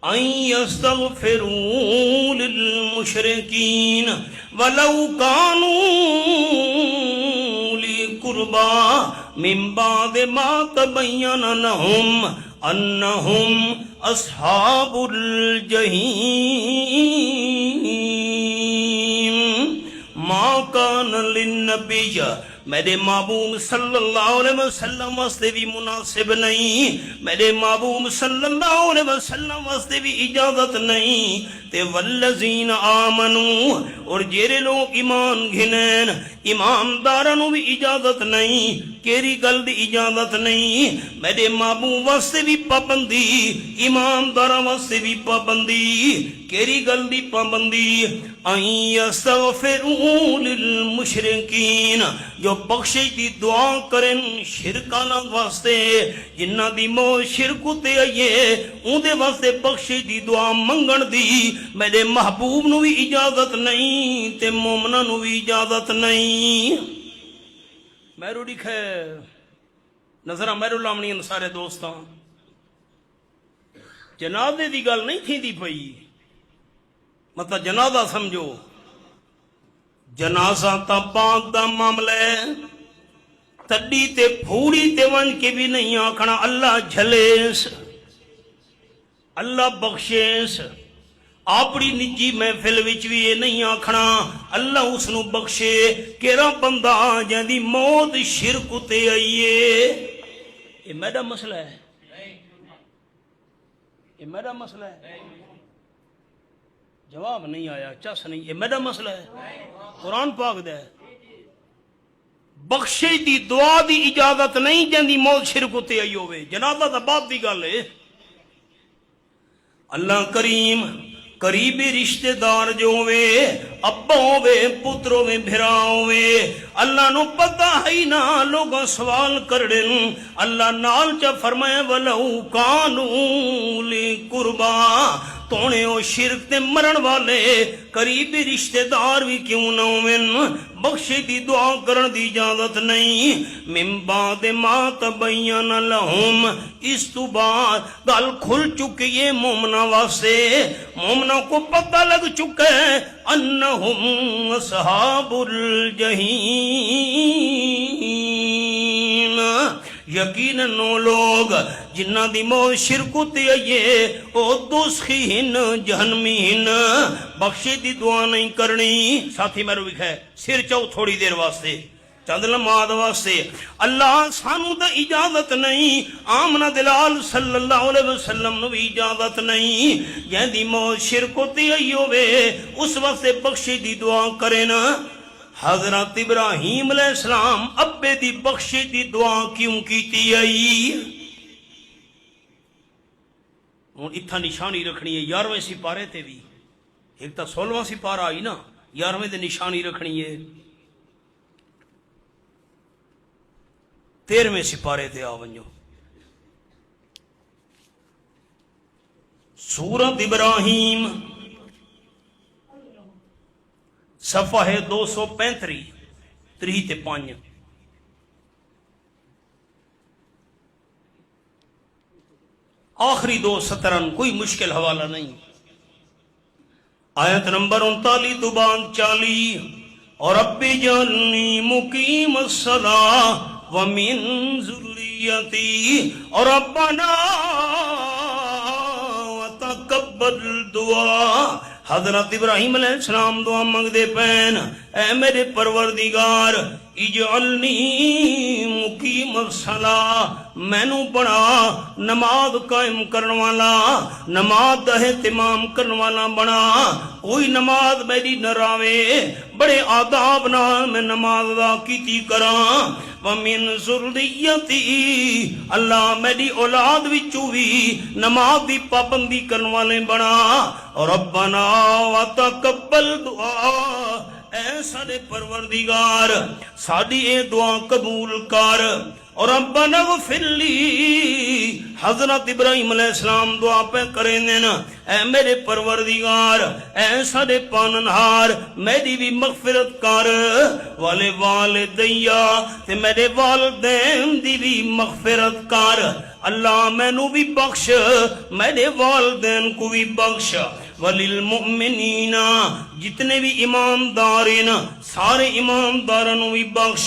ان یستغفروا للمشرکین ولو کانوا اولی قربا من بعد ما تبین لهم انہم اصحاب الجحیم ما کان للنبی میرے محبوب صلی اللہ علیہ وسلم واسطے بھی مناسب نہیں میرے محبوب صلی اللہ علیہ وسلم واسطے بھی اجازت نہیں تے والذین آمنوا اور جیرے لوگ ایمان گھنین ایماندارانوں بھی اجازت نہیں کیری گل دی اجازت نہیں میرے محبوب واسطے بھی پابندی ایمانداراں واسطے بھی پابندی کیری گل دی پابندی ان یستغفروا للمشرکین جو بخشش دی دعا کرن شرکانہ واسطے جنہ دی موت شرک تے آئیے ان دے واسطے بخشش دی دعا منگن دی میرے محبوب نو بھی اجازت نہیں تے مومنہ نو بھی اجازت نہیں میرو لکھے نظرہ میرو لامنی ان سارے دوستان جنازے دی گل نہیں تھی دی پئی مطلب جنازہ سمجھو جنازہ تا پاک دا معاملہ ہے تڈی تے پھوڑی تے ون کے بھی نہیں آکھنا اللہ جھلیس اللہ بخشیس اپنی نجی محفل وچ بھی یہ نہیں آکھنا اللہ اس نو بخشے کیڑا بندہ جہاں موت شرک تے آئیے یہ میرا مسئلہ ہے یہ میرا مسئلہ ہے جواب نہیں آیا چس نہیں یہ میرا مسئلہ ہے قرآن پاک دے بخشش دی دعا دی اجازت نہیں جہاں موت شرک تے آئی ہوئے جنازہ دا بات دی گل ہے اللہ کریم قریبی رشتہ دار جو ہوئے ابا ہوئے پتر ہوئے بھرا ہوئے اللہ نو پتہ ہی نہ لوگوں سوال کردن اللہ نال چا فرمائے وَلَوْ كَانُوا لِقُرْبَا تونے او شرک تے مرن والے قریبی رشتہ دار بھی کیوں نہ ہوئن بخشی دی دعا کرن دی اجازت نہیں من بعد ما تبین لہم اس تو بعد گل کھل چکی ہے مومنہ واسے مومنہ کو پتہ لگ چکا ہے انہم اصحاب الجحیم یقیناً نو لوگ جنہ دی موت شرکو تے آئیے او دوزخی ہن جہنمی ہن بخشی دی دعا نہیں کرنی ساتھی میں روک ہے سر چاو تھوڑی دیر واسطے چند لمحات واسطے اللہ سانو دا اجازت نہیں آمنہ دلال صلی اللہ علیہ وسلم نو بھی اجازت نہیں یہ دی موت شرکو تے آئیو بے اس واسطے بخشی دی دعا کرنا حضرت ابراہیم علیہ السلام ابے دی بخشی دی دعا کیوں کیتی آئی ہوں اتھا نشانی رکھنی ہے 11ویں سپارے تے بھی ایک تا 16واں سپارہ آئی نا 11ویں تے نشانی رکھنی ہے 13ویں سپارے تے آونجو سورۃ ابراہیم صفحہ ہے 235 3 تے 5 آخری 2 سطرن کوئی مشکل حوالہ نہیں آیت نمبر 39 تو 40 اور رب جعلنی مقیم الصلاۃ ومن ذریتی اور ربنا وتقبل دعا حضرت ابراہیم علیہ السلام دعا منگ دے پین اے میرے پروردگار اجعلنی مقیم الصلاۃ، مینوں بنا نماز قائم کرن والا، نماز دا اہتمام کرن والا بنا، کوئی نماز میری نہ راوے، بڑے آداب نال میں نماز ادا کیتی کراں۔ ومن ذریتی، اللہ میری اولاد وچوں بھی نماز دی پابندی کرن والے بنا۔ ربنا وتقبل دعا، اے سارے پروردگار ساڈی اے دعا قبول کر۔ اور ربنا اغفر لی، حضرت ابراہیم علیہ السلام دعا پہ کریں دینا، اے میرے پروردگار اے سارے پاننہار میری بھی مغفرت کر، والے والدیا تے میرے والدین دی بھی مغفرت کر۔ اللہ مینوں بھی بخش، میرے والدین کو بھی بخش، وللمؤمنین، جتنے بھی ایماندار ہیں سارے ایمانداروں بھی بخش،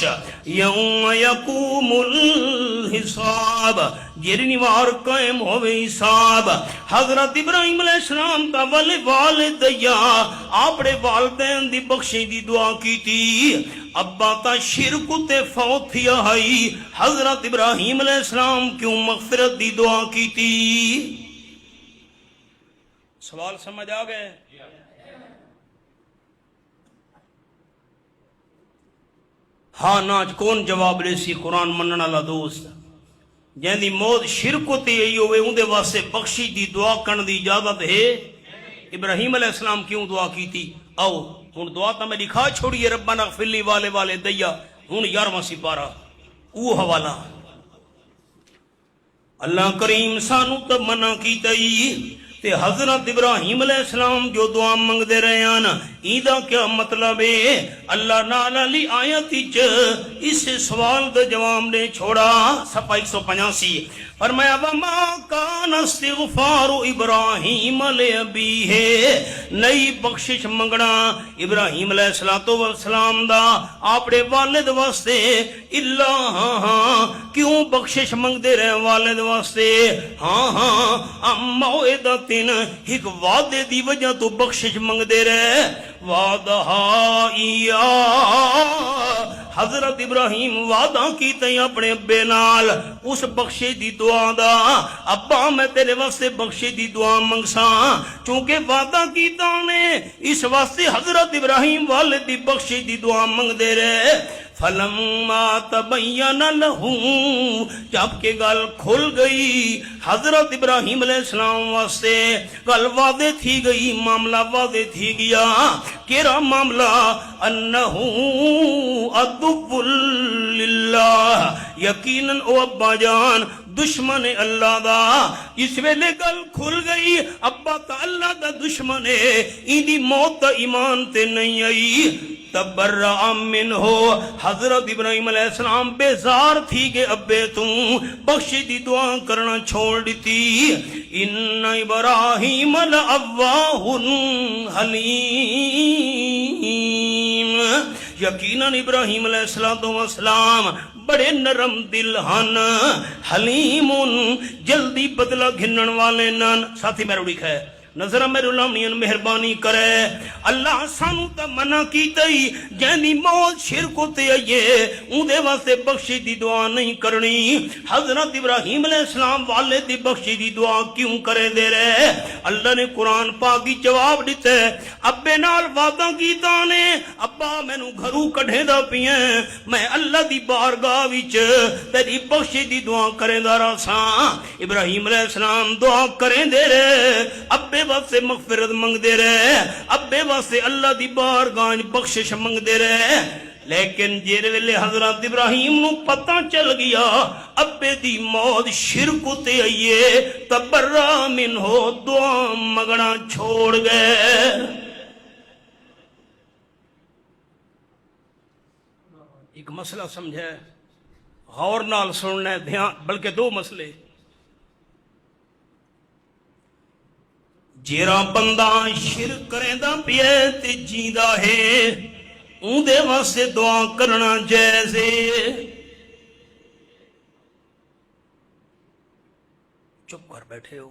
یوم یقوم الحساب، جیرنی وار قائم ہوئے حساب۔ حضرت ابراہیم علیہ السلام دا والدیا اپنے والدین دی بخشی دی دعا کی تھی، ابا تا شرک تے فوت تھی آئی، حضرت ابراہیم علیہ السلام کیوں مغفرت دی دعا کی تھی؟ سوال سمجھ آ گئے؟ ہاں ناچ کون جواب لے سی؟ قرآن منن والا دوست جہاں دی موت شرک تے آئی ہوئے اندے واسطے بخشی دی دعا کرن دی اجازت ہے؟ ابراہیم علیہ السلام کیوں دعا کی تھی؟ آؤ ہن دعا تا میں لکھا چھوڑیے، ربنا اغفر لی والے والدیا، ہن 11واں سپارہ او حوالہ۔ اللہ کریم سانو تا منع کیتا ہی تے حضرت ابراہیم علیہ السلام جو دعا منگ دے رہے ہیں ایدہ کیا مطلب ہے؟ اللہ نالا لی آیت اس سوال دا جواب نے چھوڑا، صفحہ 185 فرمایا وما کان استغفار ابراہیم لأبیہ، نئی بخشش منگنا ابراہیم علیہ السلام دا اپنے والد واسطے، اللہ کیوں بخشش منگ دے رہے والد واسطے؟ ہاں موعدت ایک وعدے دی وجہ تو بخشش منگ دے رہے، وعدہ حضرت ابراہیم وعدہ کیتے ہیں اپنے ابے نال اس بخشے دی دعا دا، ابا میں تیرے واسطے بخشے دی دعا منگساں، چونکہ وعدہ کیتا نے اس واسطے حضرت ابراہیم والد دی بخشے دی دعا منگ دے رہے۔ فلما تبین لہ، جب کہ گل کھل گئی حضرت ابراہیم علیہ السلام واسطے، گل واضح تھی گئی، معاملہ واضح تھی گیا، کیرا معاملہ؟ انہو عدو للہ، یقیناً او ابا جان دشمن اللہ دا۔ اس ویلے گل کھل گئی ابا تا اللہ دا دشمن ہے، ایدی موت دا ایمان تے نہیں آئی۔ تبرع منہ، حضرت ابراہیم علیہ السلام بیزار تھی کہ ابے تم بخشی دی دعا کرنا چھوڑ دیتی۔ ان ابراہیم لأواہ حلیم، یقیناً ابراہیم علیہ السلام بڑے نرم دل ہن، حلیم جلدی بدلہ گھنن والے نن۔ ساتھی میرے لکھا ہے نظر میرے لامنین مہربانی کرے، اللہ سانو تا منع کیتا ہی جہنی موت شرک تے آئیے اندے واسطے بخشی دی دعا نہیں کرنی۔ حضرت ابراہیم علیہ السلام والے دی بخشی دی دعا کیوں کرے دے رہے؟ اللہ نے قرآن پاک کی جواب دیتے، ابے نال وعدہ کیتا نے، ابا مینو گھروں کڑھے دا پیئیں، میں اللہ دی بارگاہ وچ تیری بخشی دی دعا کرے دا راساں۔ ابراہیم علیہ السلام دعا کریں دے رہے، ابے واسطے مغفرت منگ دے رہے، ابے واسطے اللہ دی بارگاہ بخشش منگ دے رہے، لیکن جیرے ویلے حضرت ابراہیم نو پتہ چل گیا ابے دی موت شرک تے آئیے، تبرع منہ دعا مگنا چھوڑ گئے۔ ایک مسئلہ سمجھے، غور نال سننا دھیان، بلکہ دو مسئلے۔ جیرا بندہ شرک کریں دا پیے تے جیندہ ہے، اون دے واسطے دعا کرنا جیسے۔ چپ کر بیٹھے ہو۔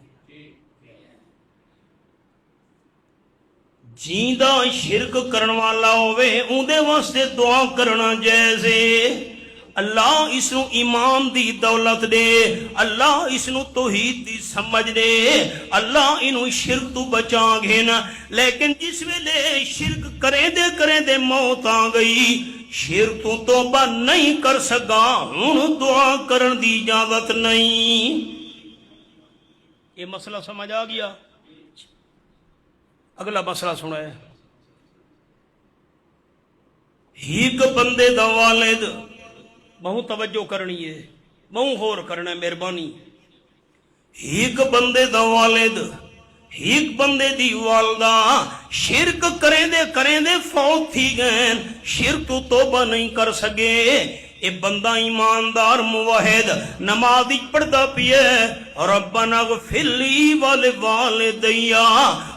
جیندہ شرک کرن والا ہوئے اندے واسطے دعا کرنا جیسے اللہ اس نو ایمان دی دولت دے، اللہ اس نو توحید دی سمجھ دے، اللہ انو شرک تو بچا گھینا۔ لیکن جس ویلے شرک کریں دے موت آ گئی، شرک تو توبہ نہیں کر سکا، ہن دعا کرن دی اجازت نہیں۔ یہ مسئلہ سمجھ آ گیا؟ اگلا مسئلہ سنا ہے، ایک بندے دا والد، بہت توجہ کرنی ہے، بہت غور کرنا ہے، مہربانی۔ ایک بندے دا والد، ایک بندے دی والدہ شرک کریں دے فوت تھی گئے، شرک تو توبہ نہیں کر سکے۔ اے بندہ ایماندار موحد نماز پڑھتا پیے، ربنا اغفر لی ولوالدی،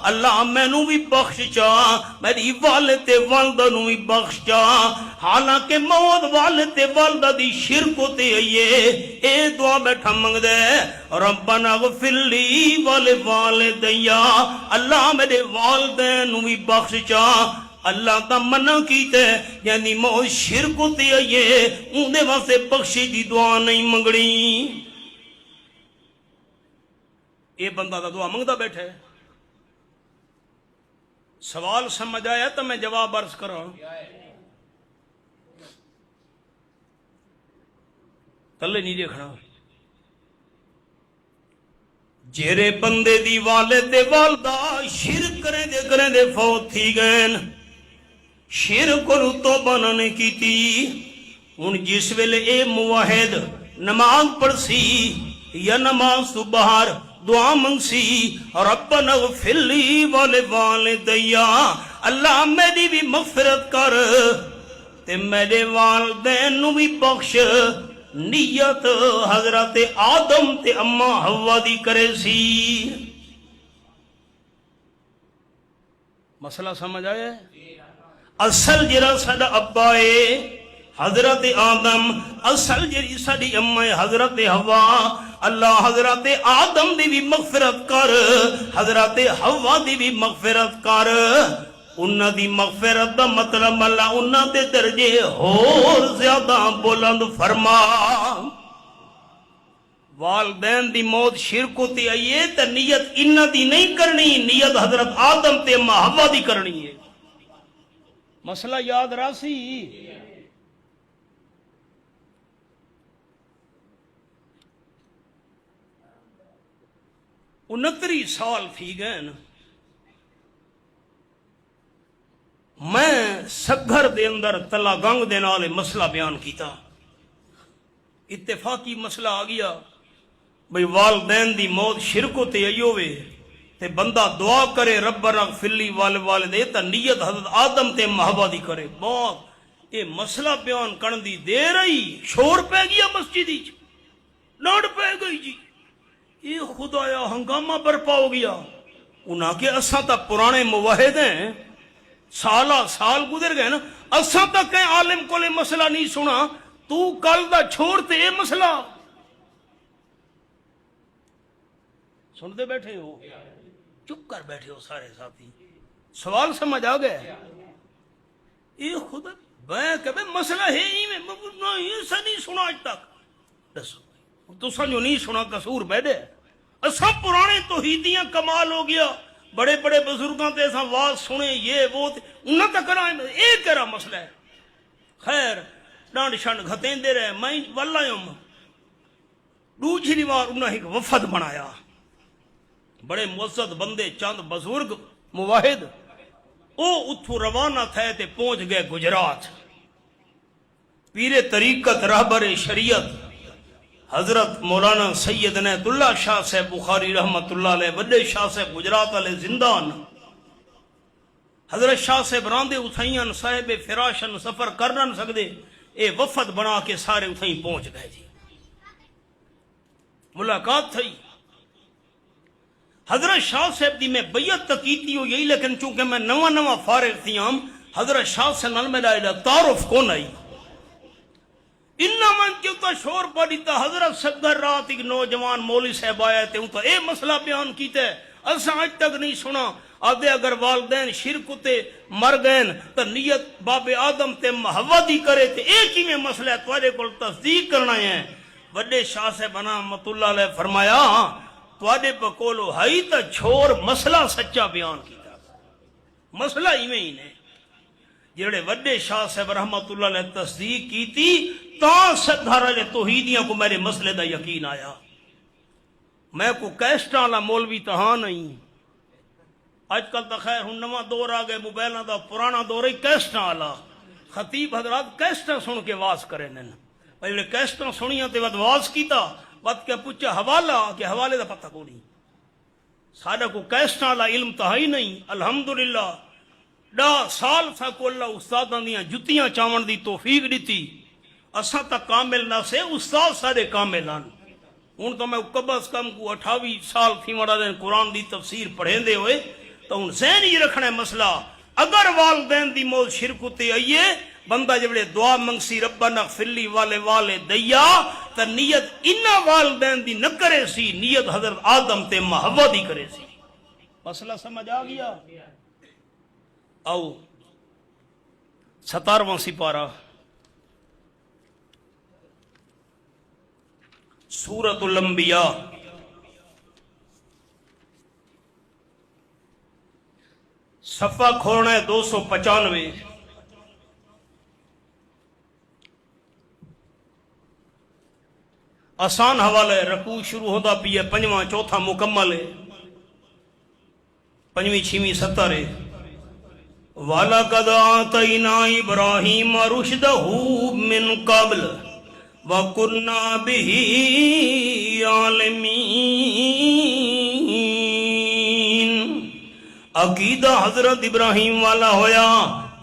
اللہ مینوں بھی بخش چا، میری والد تے والدہ نوں بھی بخش چا۔ حالانکہ موت والد تے والدہ دی شرک تے آئیے، اے دعا بیٹھا منگ دے، ربنا اغفر لی ولوالدی، اللہ میرے والدین نوں بھی بخش چا۔ اللہ تا منع کیتے یعنی موت شرک تے آئیے، اندے واسطے بخشی دی دعا نہیں منگڑی۔ اے بندہ دا دعا منگدا بیٹھے، سوال سمجھ آیا تو میں جواب عرض کروں۔ تلے نہیں دیکھنا، جیرے بندے دی والد تے والدہ شرک کریں دے فوت تھی گئے، شرک کو توبہ نہ کیتی، ان جس ویلے اے موحد نماز پڑھ سی یا نماز تو باہر دعا منگ سی، ربنا اغفر لی ولوالدی، اللہ میری بھی مغفرت کر تے میرے والدین نو بھی بخش، نیت حضرت آدم تے اما حوا دی کرے سی۔ مسئلہ سمجھ آیا ہے؟ اصل جرا ساڈا ابا ہے حضرت آدم، اصل جری ساڈی اما ہے حضرت حوا، اللہ حضرت آدم دی بھی مغفرت کر، حضرت حوا دی بھی مغفرت کر۔ انہاں دی مغفرت دا مطلب اللہ انہاں دے درجے اور زیادہ بلند فرما۔ والدین دی موت شرک تے آئیے تے نیت انہاں دی نہیں کرنی، نیت حضرت آدم تے اما حوا دی کرنی ہے۔ مسئلہ یاد راسی؟ 69 سال تھی گئے نا، میں سگھر دے اندر تلا گنگ دے نالے مسئلہ بیان کیتا، اتفاقی مسئلہ آ گیا بھئی والدین دی موت شرک تے ایوے تے بندہ دعا کرے ربنا اغفر لی ولوالدی تے نیت حضرت آدم تے محبا دی کرے۔ بہت یہ مسئلہ بیان کرن دی دیر آئی، شور پہ گیا مسجدی لڑ پہ گئی جی، یہ خدایا ہنگامہ برپا ہو گیا۔ انہاں کے اساں تا پرانے موحد ہیں، سالہ سال گزر گئے نا، اساں تا کہیں عالم کو لے مسئلہ نہیں سنا، تو کل دا چھوڑتے یہ مسئلہ سنتے بیٹھے ہو، چپ کر بیٹھے ہو سارے ساتھی۔ سوال سمجھ آ گئے؟ یہ خدا میں کہ مسئلہ ہے ہی میں ایسا نہیں سنا آج تک، دسو تو جو نہیں سنا قصور بیدے۔ سب پرانے توحیدیاں کمال ہو گیا، بڑے بڑے بزرگاں تے ایسا واز سنے، یہ وہ انہاں تک کرائیں، ایک کرا مسئلہ ہے۔ خیر ڈانڈ شانڈ گھتیں دے رہے، میں واللہ ہم دوسری بار انہاں ایک وفد بنایا، بڑے معزز بندے چند بزرگ موحد، او اتھو روانہ تھے تے پہنچ گئے گجرات۔ پیر طریقت رہبر شریعت حضرت مولانا سید عنایت اللہ شاہ صاحب بخاری رحمت اللہ علیہ، وڈے شاہ صاحب گجرات علیہ زندان، حضرت شاہ صاحب راندے اتھائیاں صاحب فراشن سفر کر نہ سکدے، اے وفد بنا کے سارے اتھائیں پہنچ گئے جی۔ ملاقات تھی، حضرت شاہ صاحب دی میں بیعت تکیتی ہو یہی، لیکن چونکہ میں نواں فارغ تھی ہم، حضرت شاہ سے نال میرا تعارف کون آئی، انہاں من کیوں تا شور پڑی تا حضرت سگھر رات ایک نوجوان مولوی صاحب آیا تے ان تو اے مسئلہ بیان کیتے، اساں آج تک نہیں سنا، آدھے اگر والدین شرک تے مر گئے تو نیت باب آدم تے حوا دی کرے تے ایک ہی میں مسئلہ ہے تواڈے کول تصدیق کرنا ہے. وڈے شاہ صاحب رحمۃ اللہ علیہ فرمایا تواڈے کولو ہئی تا چھوڑ مسئلہ سچا بیان کیتا. مسئلہ ایویں ہی نے جڑے وڈے شاہ صاحب رحمۃ اللہ علیہ تصدیق کیتی تا سدھارا لے توحیدیاں کو میرے مسئلے دا یقین آیا. میں کو کیسٹاں والا مولوی تو ہاں نہیں. اج کل تو خیر ہن نواں دور آ گئے موبائلاں دا. پرانا دور ہی کیسٹاں والا. خطیب حضرات کیسٹاں سن کے واز کرے نن. جڑے کیسٹاں سنیاں تے ود واز کیتا ود کے پوچھا حوالہ کہ حوالے دا پتہ کوئی نہیں. ساڈا کو کیسٹاں والا علم تو ہی نہیں. الحمدللہ 10 سال تھا کو اللہ استاداں دیاں جتیاں چاون دی توفیق دیتی. اساں تا کامل نہ سے استاد سارے کامل ہن. ہوں تو میں کم از کم کو 28 سال تھی وڑا دین قرآن دی تفسیر پڑھیں دے ہوئے تو ہوں ذہن ہی رکھنا ہے مسئلہ. اگر والدین دی موت شرک تے آئیے بندہ جبڑے دعا منگسی ربنا اغفر لی والے دیا تو نیت انہاں والدین دی نہ کرے سی, نیت حضرت آدم تے حوا دی کرے سی. مسئلہ سمجھ آ گیا؟ آؤ 17واں سپارہ سورۃ الانبیاء صفحہ کھولنا ہے 295. آسان حوالہ ہے. رکوع شروع ہوتا پی ہے 5واں 4تھا مکمل ہے 5ویں 6ویں 7 ہے. وَلَقَدْ آتَيْنَا إِبْرَاهِيمَ رُشْدَهُ مِنْ قَبْلُ وَكُنَّا بِهِ عَالِمِينَ. عقیدہ حضرت ابراہیم والا ہویا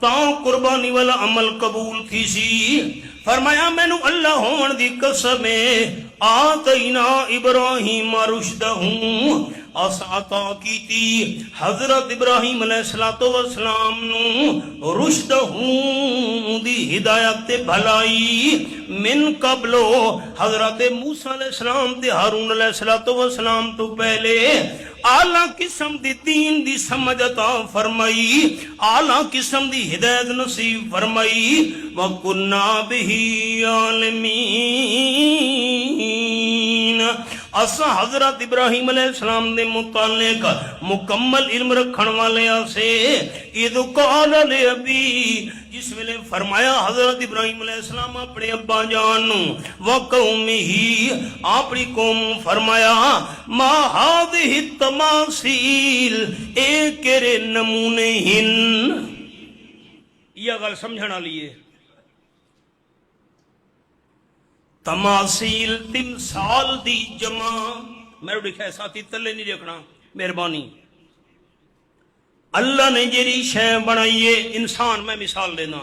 تاں قربانی والا عمل قبول تھی سی. فرمایا مینو اللہ ہون دی قسم آتینا ابراہیم رشدہ عطا کیتی حضرت ابراہیم علیہ السلام نو رشدہ دی ہدایت تے بھلائی من قبلو حضرت موسیٰ علیہ السلام تے ہارون علیہ السلام تو پہلے اعلیٰ قسم دی دین دی سمجھ عطا فرمائی, اعلیٰ قسم دی ہدایت نصیب فرمائی. وَكُنَّا بِهِ عَالِمِينَ. اسا حضرت ابراہیم علیہ السلام دے متعلق مکمل علم رکھن والے سے. اذ قال لابی جس ویلے فرمایا حضرت ابراہیم علیہ السلام اپنے ابا جان نو وقومہ اپنی قوم فرمایا ما هذه التماثيل اے کرے نمونے ہن. یہ گل سمجھنا لیے تماثیل تمثال دی جمع میرے لکھا ہے ساتھی تلے نہیں رکھنا مہربانی. اللہ نے جیری شے بنائیے انسان میں مثال دینا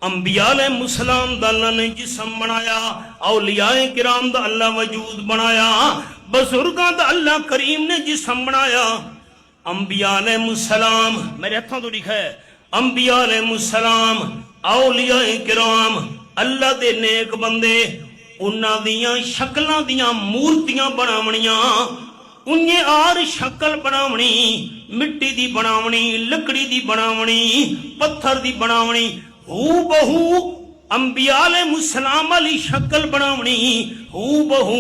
انبیاء علیہ السلام دا اللہ نے جسم بنایا, اولیاء کرام دا اللہ وجود بنایا, بزرگاں دا اللہ کریم نے جسم بنایا. انبیاء علیہ السلام میرے ہاتھوں تو لکھا ہے انبیاء علیہ السلام اولیاء کرام اللہ دے نیک بندے انہاں دیاں شکلاں دیاں مورتیاں بناونیاں, انہیں آر شکل بناونی, مٹی دی بناونی, لکڑی دی بناونی, پتھر دی بناونی, ہو بہو انبیاء علیہ السلام والی شکل بناونی, ہو بہو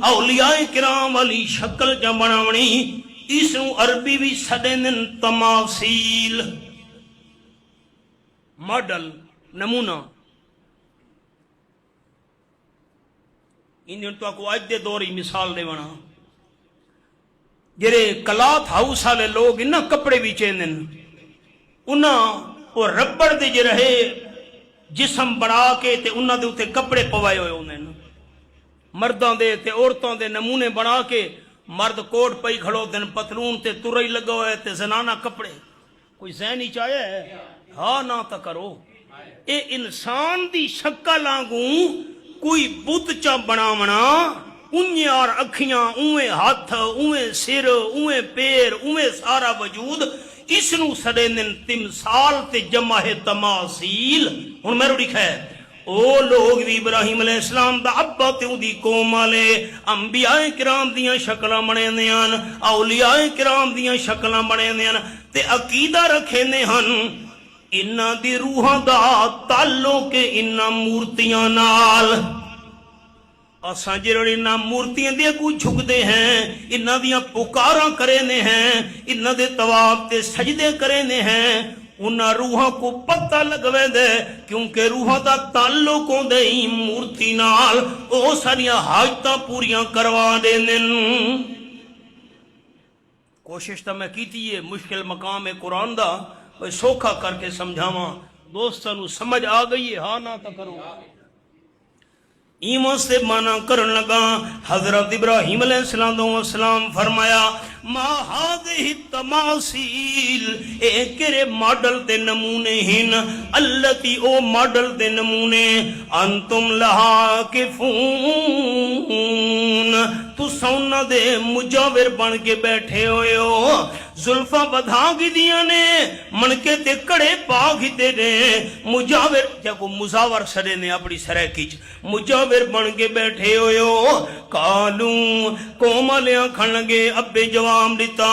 اولیاء کرام والی شکل جا بناونی. اس نو عربی بھی سدین تماثیل ماڈل نمونہ. انہیں تو کو اج دے دور ہی مثال دے بنا جرے کلاتھ ہاؤس والے لوگ انہاں کپڑے بھی چیندن انہاں وہ ربڑ دے جے رہے جسم بنا کے تے انہاں دے اتے کپڑے پوائے ہوئے انہیں مرداں دے تے عورتاں دے نمونے بنا کے مرد کوٹ پئی کھڑو دن پتلون تے ترئی لگا ہوئے تے زنانہ کپڑے. کوئی ذہن ہی چاہے ہاں نہ تا کرو. اے انسان دی شکل آنگوں کوئی بت چا بناونا انہیں اور اکھیاں اویں ہاتھ اویں سر اویں پیر اویں سارا وجود اس نو سڑے دن تمثال تے جمع ہے تماثیل. ہن میرے لکھا ہے او لوگ بھی ابراہیم علیہ السلام دا ابا تے دی قوم والے انبیاء کرام دیاں شکلاں بنے دیاں اولیاء کرام دیاں شکلاں بنے دیاں تے عقیدہ رکھے نے ہن انہاں دی روحاں دا تعلق انہاں مورتیاں نال اساں جڑے انہاں مورتیاں دے اگوں جھکدے ہیں انہاں دیاں پکاراں کرے نے ہیں انہاں دے طواف تے سجدے کرے نے ہیں انہاں روحاں کو پتہ لگوے دے کیونکہ روحاں دا تعلق ہوندے ہی مورتی نال او ساریاں حاجتاں پوریاں کروا دینن کوشش تو میں کیتی ہے مشکل مقام ہے قرآن دا میں سوکھا کر کے سمجھاواں دوستاں نو سمجھ آ گئی ہے ہاں نہ تا کرو ایمان سے مانا کرن لگا حضرت ابراہیم علیہ السلام فرمایا ما هذه التماثيل اے کرے ماڈل تے نمونے ہن التی او ماڈل تے نمونے انتم لہا کفون تو سونا دے مجاور بن کے بیٹھے ہوئے ہو زلفا بدھا گی دیاں نے منکے تے کڑے پاگی تے نے مجاور جب مزاور سڑے نے اپنی سریکیچ مجاور بن کے بیٹھے ہوئے ہو کالوں کومالیاں کھن لگے ابے جواب دیتا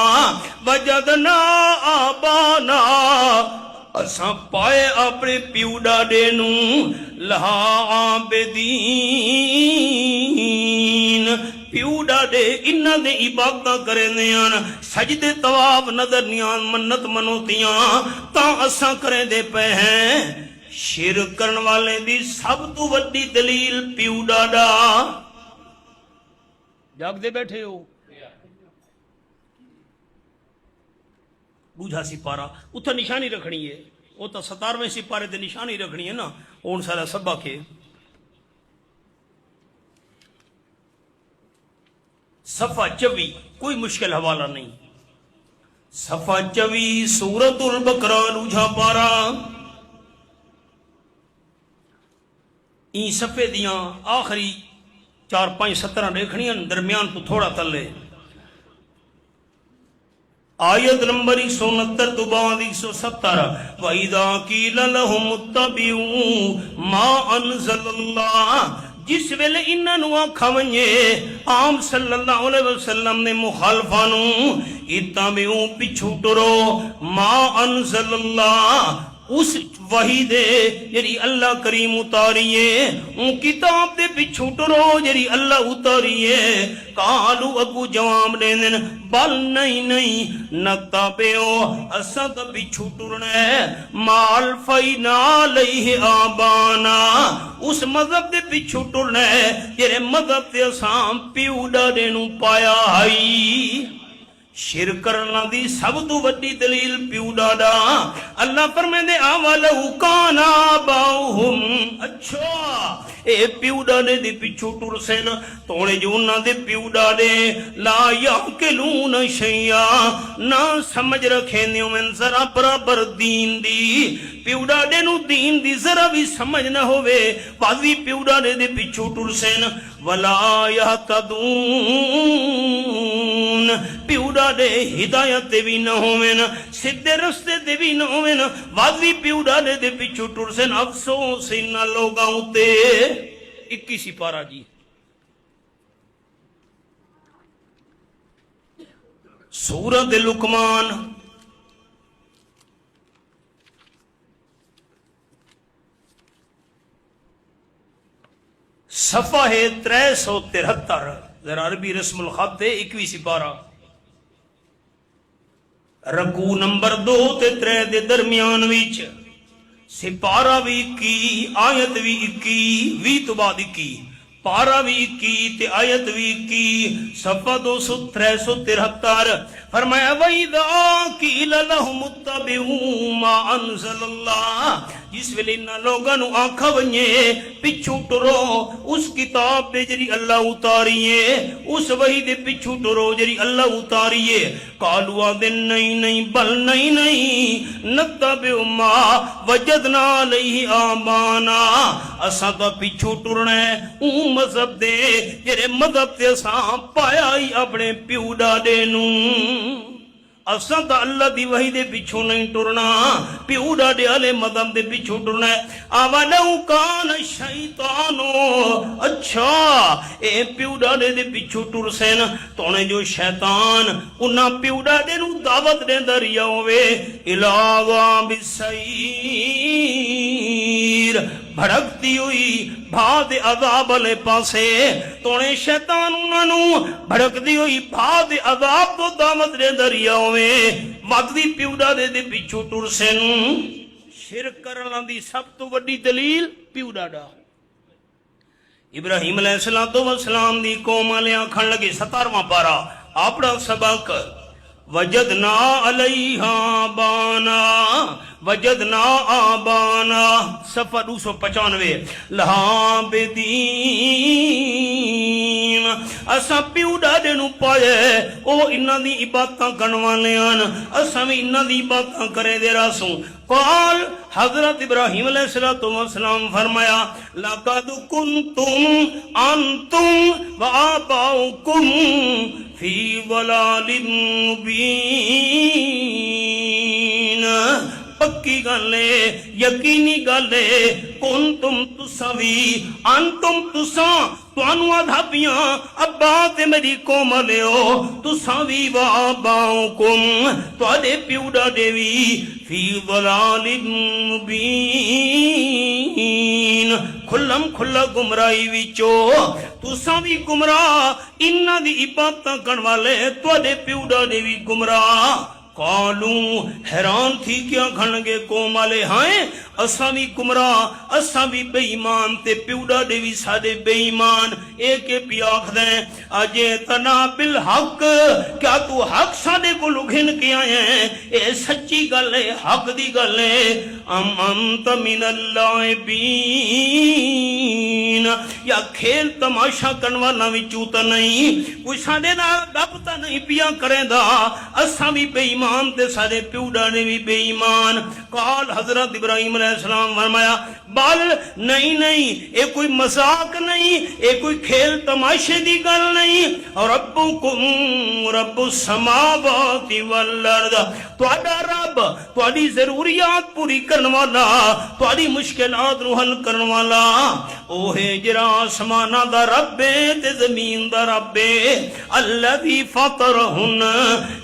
وجدنا آبانا اساں پائے اپنے پیو ڈاڈے نو لہا عابدین پیو ڈاڈے انہاں دے عبادتاں کرے نیان سجدے طواف نظر نیان منت منوتیاں تاں اساں کرے دے پہ ہیں شرک کرن والے دی سب تو وڈی دلیل پیو ڈاڈا جاگ دے بیٹھے ہو بوجھا سپارہ اتھا نشانی رکھنی ہے وہ تو 17ویں سپارے دے نشانی رکھنی ہے نا اون سارا سبق ہے صفحہ 24 کوئی مشکل حوالہ نہیں صفحہ 24 سورۃ البقرہ لوجھا پارا این صفحے دیاں آخری 4-5-17 دیکھنیاں درمیان تو تھوڑا تلے آیت نمبر 169 تو بعد 170 وَإِذَا قِيلَ لَهُمُ اتَّبِعُوا مَا أَنزَلَ اللَّهُ جس ویلے انہاں نو آکھا ونجے عام صلی اللہ علیہ وسلم نے مخالفانو اتبعوا پچھو ٹرو ما انزل اللہ اس وحی دے جری اللہ کریم اتاریے ان کتاب دے پچھو ٹرو جری اللہ اتاریے کالو اگو جواب دین بل نہیں نتابیو اسا تا پچھو ٹرنے مال فینا لئیہ آبانا اس مذہب دے پچھو ٹرنے جرے مذہب دے اسام پیو ڈاڈے نو پایا ہائی شرک کرنا دی سب تو وڈی دلیل پیو ڈاڈا اللہ فرمائے دے آوالہو کانا باؤہم اچھا اے پیو ڈاڈے دی پچھو ٹر سین توڑے جو انہاں دے پیو ڈاڈے لا یاکلون شیعہ نہ سمجھ رکھے نیو من ذرا برابر دین دی پیو ڈاڈے نو دین دی ذرا بھی سمجھ نہ ہوئے بازی پیو ڈاڈے دے پچھو ٹر سین ولا یہتدون پیو ڈاڈے ہدایت دے بھی نہ ہوئے سدھے رستے دے بھی نہ ہوئے واضی پیو ڈاڈے دے پچھو ٹر سین افسوس انہا لوگاں ہوتے 21 پارا جی سورۃ لقمان صفحہ 373 ذرا عربی رسم الخط 21 پارا رکوع نمبر 2 تے 3 دے درمیان وچ سپارہ بھی 21 آیت بھی 21 20 تو بعد 21 پارہ بھی 21 تے آیت بھی 21 صفحہ 373 فرمایا وَإِذَا قِيلَ لَهُمُ اتَّبِعُوا مَا أَنزَلَ اللَّهُ جس ویلے انہاں لوگاں نو آکھا ونجے پچھو ٹرو اس کتاب دے جری اللہ اتاریے اس وحی دے پچھو ٹرو جری اللہ اتاریے قالوا دن نہیں بل نہیں نتبع ما وجدنا علیہ آبانا اساں تا پچھو ٹرنا ہے مذہب دے جرے مذہب تے اساں پایا ہی اپنے پیو ڈاڈے نو اساں تا اللہ دی وحی دے پیچھوں نہیں ٹرنا پیو ڈاڈے والے مذہب دے پیچھوں ٹرنا ہے اولو کان شیطانو اچھا اے پیو ڈاڈے دے پیچھوں ٹر سین تونے جو شیطان انہاں پیو ڈاڈے نو دعوت دے دریا ہوئے علاوہ بسعیر بھڑکتی ہوئی بھاد عذاب والے پاسے تونے شیطان انہاں نو بھڑکتی ہوئی بھاد عذاب تو دعوت دے دریا ہوئے وقتی پیوڑا دے پیچھو ٹر سن شرک کرنا دی سب تو وڈی دلیل پیوڑا دا ابراہیم علیہ السلام دی قوم والے آکھن لگے 17واں پارا اپنا سبق وجدنا علیہا بانا وجدنا آبانا صفحہ 295 لہا بدین اسا پیو ڈاڈے نو پائے او انہاں دی عبادتاں کرن والے ہن اسا وی انہاں دی عبادتاں کرے دے راسوں قال حضرت ابراہیم علیہ السلام فرمایا لقد کنتم انتم وآباؤکم فی ضلال مبین پکی گلے یقینی گلے کون تم تساوی انتم تساں توانو آدھابیاں ابا تے میری قوم لیو تساوی و آباؤکم توادے پیوڑا دیوی فی ضلال مبین کھلم کھلا گمرائی وچو تساوی گمراہ انہاں دی عبادتاں کرن والے توادے پیوڑا دیوی گمراہ قالوں حیران تھی کیا کھنگے قوم والے ہائیں اساں بھی گمراہ اساں بھی بے ایمان تے پیوڑا دے بھی سادے بے ایمان ایک پیاکھ دیں اجے تنا بالحق کیا تو حق سادے کو لگھن کے آئے ہیں اے سچی گل ہے حق دی گل ہے ام انت من اللاعبین یا کھیل تماشا کرن والا وچوں تا نہیں کوئی سادے نال گپ تا نہیں پیا کریں دا اساں بھی بے ایمان تے سارے پیوڑا نے بھی بے ایمان قال حضرت ابراہیم علیہ السلام فرمایا بل نہیں اے کوئی مذاق نہیں اے کوئی کھیل تماشے دی گل نہیں ربکم رب السماوات والارض تہاڈا رب تہاڈی ضروریات پوری کرن والا تہاڈی مشکلات نو حل کرن والا او ہے جڑا آسماناں دا رب ہے تے زمین دا رب ہے الذی فطرہن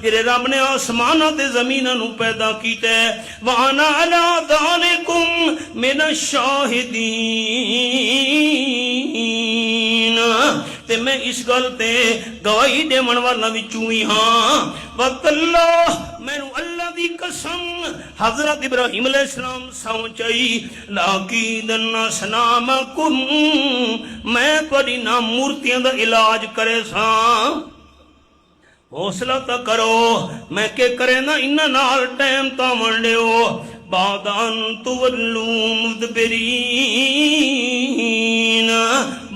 جڑے رب نے آسماناں تے زمیناں نو پیدا کیتا ہے وانا علی ذالکم من الشاہدین تے میں اس گل تے گواہی دیون والا وچوں ہی ہاں وقت اللہ میں اللہ دی قسم حضرت ابراہیم علیہ السلام سوچائی لاکیدن اسنامکم میں تہاڈی نام مورتیاں دا علاج کرے ساں حوصلہ تا کرو میں کہ کرے نا انہاں نال ٹائم تا منڈیو بعد ان تولو مدبرین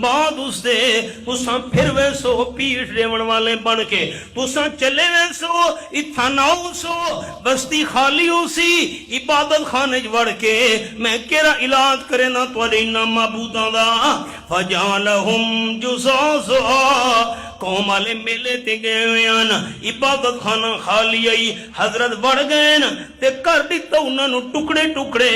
بعد اس دے تساں پھر ویسو پیٹ ریون والے بن کے تساں چلے ویسو اتھا ناؤ سو بستی خالی ہو سی عبادت خانے وڑ کے میں کیرا علاج کرے نا توڑے انہاں معبوداں دا فجعلہم جزازا قوم والے میلے تے گئے ہوئے عبادت خانہ خالی آئی حضرت بڑھ گئے تے کر دیتا انہوں نے ٹکڑے ٹکڑے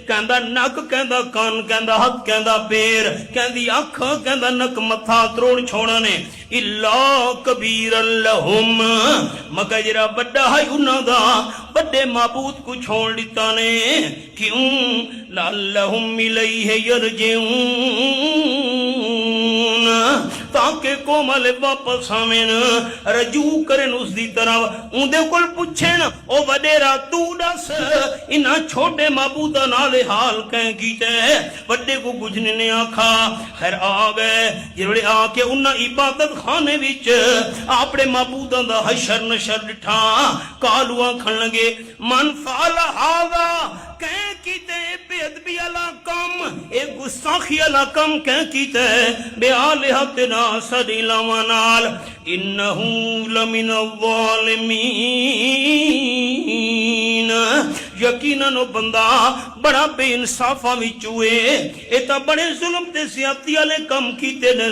کہندہ نک کہندہ کان کہندہ ہاتھ کہندہ پیر کہندی آنکھ کہندہ نک متھا تروڑ چھوڑنے اللہ کبیر اللہم مگر جرا بڑا ہے انہوں دا بڑے معبود کو چھوڑ دیتا نے کیوں لعلہم الیہ یرجعون تاکہ قوم والے واپس آمین رجوع کرن اس دی طرح اندے کل پوچھیں او وڈیرا تو دس انہاں چھوٹے معبودہ نالے حال کہیں کیتے وڈے کو گجھنے نے آکھا خیر آگئے جنہوں آ کے انہاں عبادت خانے وچ اپنے معبودہ دا حشر نشر ڈٹھا کالوا کھن لگے من فعل هذا کہیں کیتے بے ادبی علا کم ایک گستاخی علا کم کہیں کیتے بے آلہتنا صدی لامنال انہو لمن الظالمین یقیناً بندہ بڑا بے انصافاں وچوں اے تاں بڑے ظلم تے زیادتی والے کم کیتے نے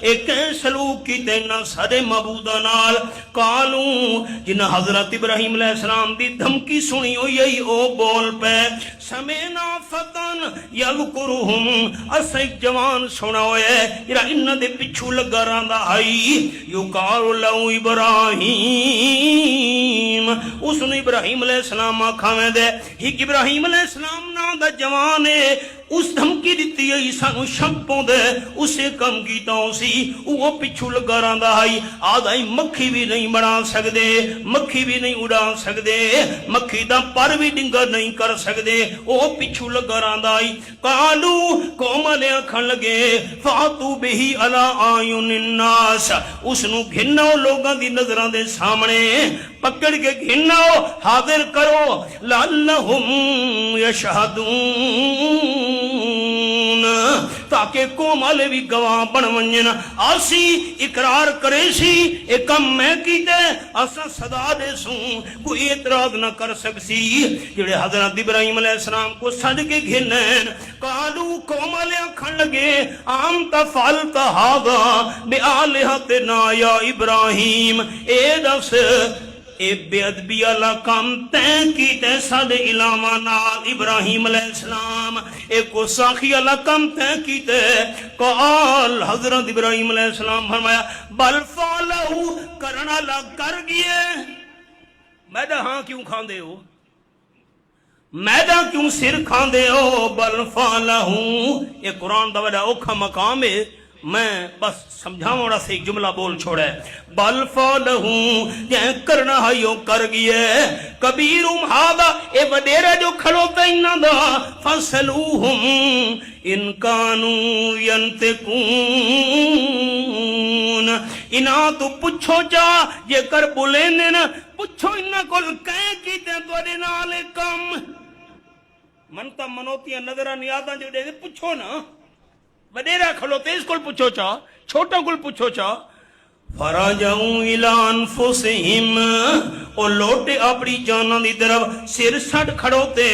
اے کہیں سلوک کیتے نہ سارے معبوداں نال قالوں جنہ حضرت ابراہیم علیہ السلام دی دھمکی سنی ہوئی او بول پے سمینا فتن یذکرہم اسا ایک جوان سنا ہوئے جڑا انہاں دے پچھو لگا رہندا ہائی یقال لہو ابراہیم اس نے ابراہیم علیہ السلام آکھاویں دے ایک ابراہیم علیہ السلام نا دا جوان ہے اس دھمکی دیتی ہے سانو شپوں دے اسے کم کیتا اسی وہ پچھو لگا رہندا ہے آدھائی مکھی بھی نہیں بنا سکدے مکھی بھی نہیں اڑا سکدے مکھی دا پر بھی ڈنگا نہیں کر سکدے وہ پچھو لگا رہندا ہے قالو قوم والے آکھن لگے فاتو بہی علی اعین الناس اس نو گھناؤ لوگاں دی نظراں دے سامنے پکڑ کے گھناؤ حاضر کرو لعلہم یشہدون تاکہ قوم والے بھی گواہ بن ونجن آسی اقرار کرے سی ایک کم میں کیتے اسا صدا دے سوں کوئی اعتراض نہ کر سکسی جڑے حضرت ابراہیم علیہ السلام کو سڑ کے گھنین قالو قوم والے آکھن لگے انت فعلت ھذا بآلہتنا یا ابراہیم اے دس اے بے ادبی اللہ کام تین کیتے ساد علامہ نال ابراہیم علیہ السلام اے کو ساخی اللہ کام تین کیتے قال حضرت ابراہیم علیہ السلام فرمایا بل فعلہو کرنا اللہ کر گئے میدہ ہاں کیوں کھان دے ہو میدہ کیوں سر کھان دے ہو بل فعلہو یہ قرآن دا بڑا اوکھا مقام ہے میں بس سمجھاؤں سے ایک جملہ بول چھوڑے بل فعلہو یہ کرنا ہے کر گئے کبیرم ھذا اے وڈیرا جو کھڑوتا انہاں دا فصلوہم ان کانوا ینطقون انہاں تو پچھو جا یہ کر بولیں نا پچھو انہاں کل کہیں کیتے ہیں تو نال کم منتا منوتیاں نظرہ نیاداں جو دے پچھو نا وڈیرا کھلوتے اس کل پچھو چا چھوٹا کل پچھو چا فراجعوا الى انفسہم اور لوٹے اپنی جاناں دی طرف سر سٹ کھڑوتے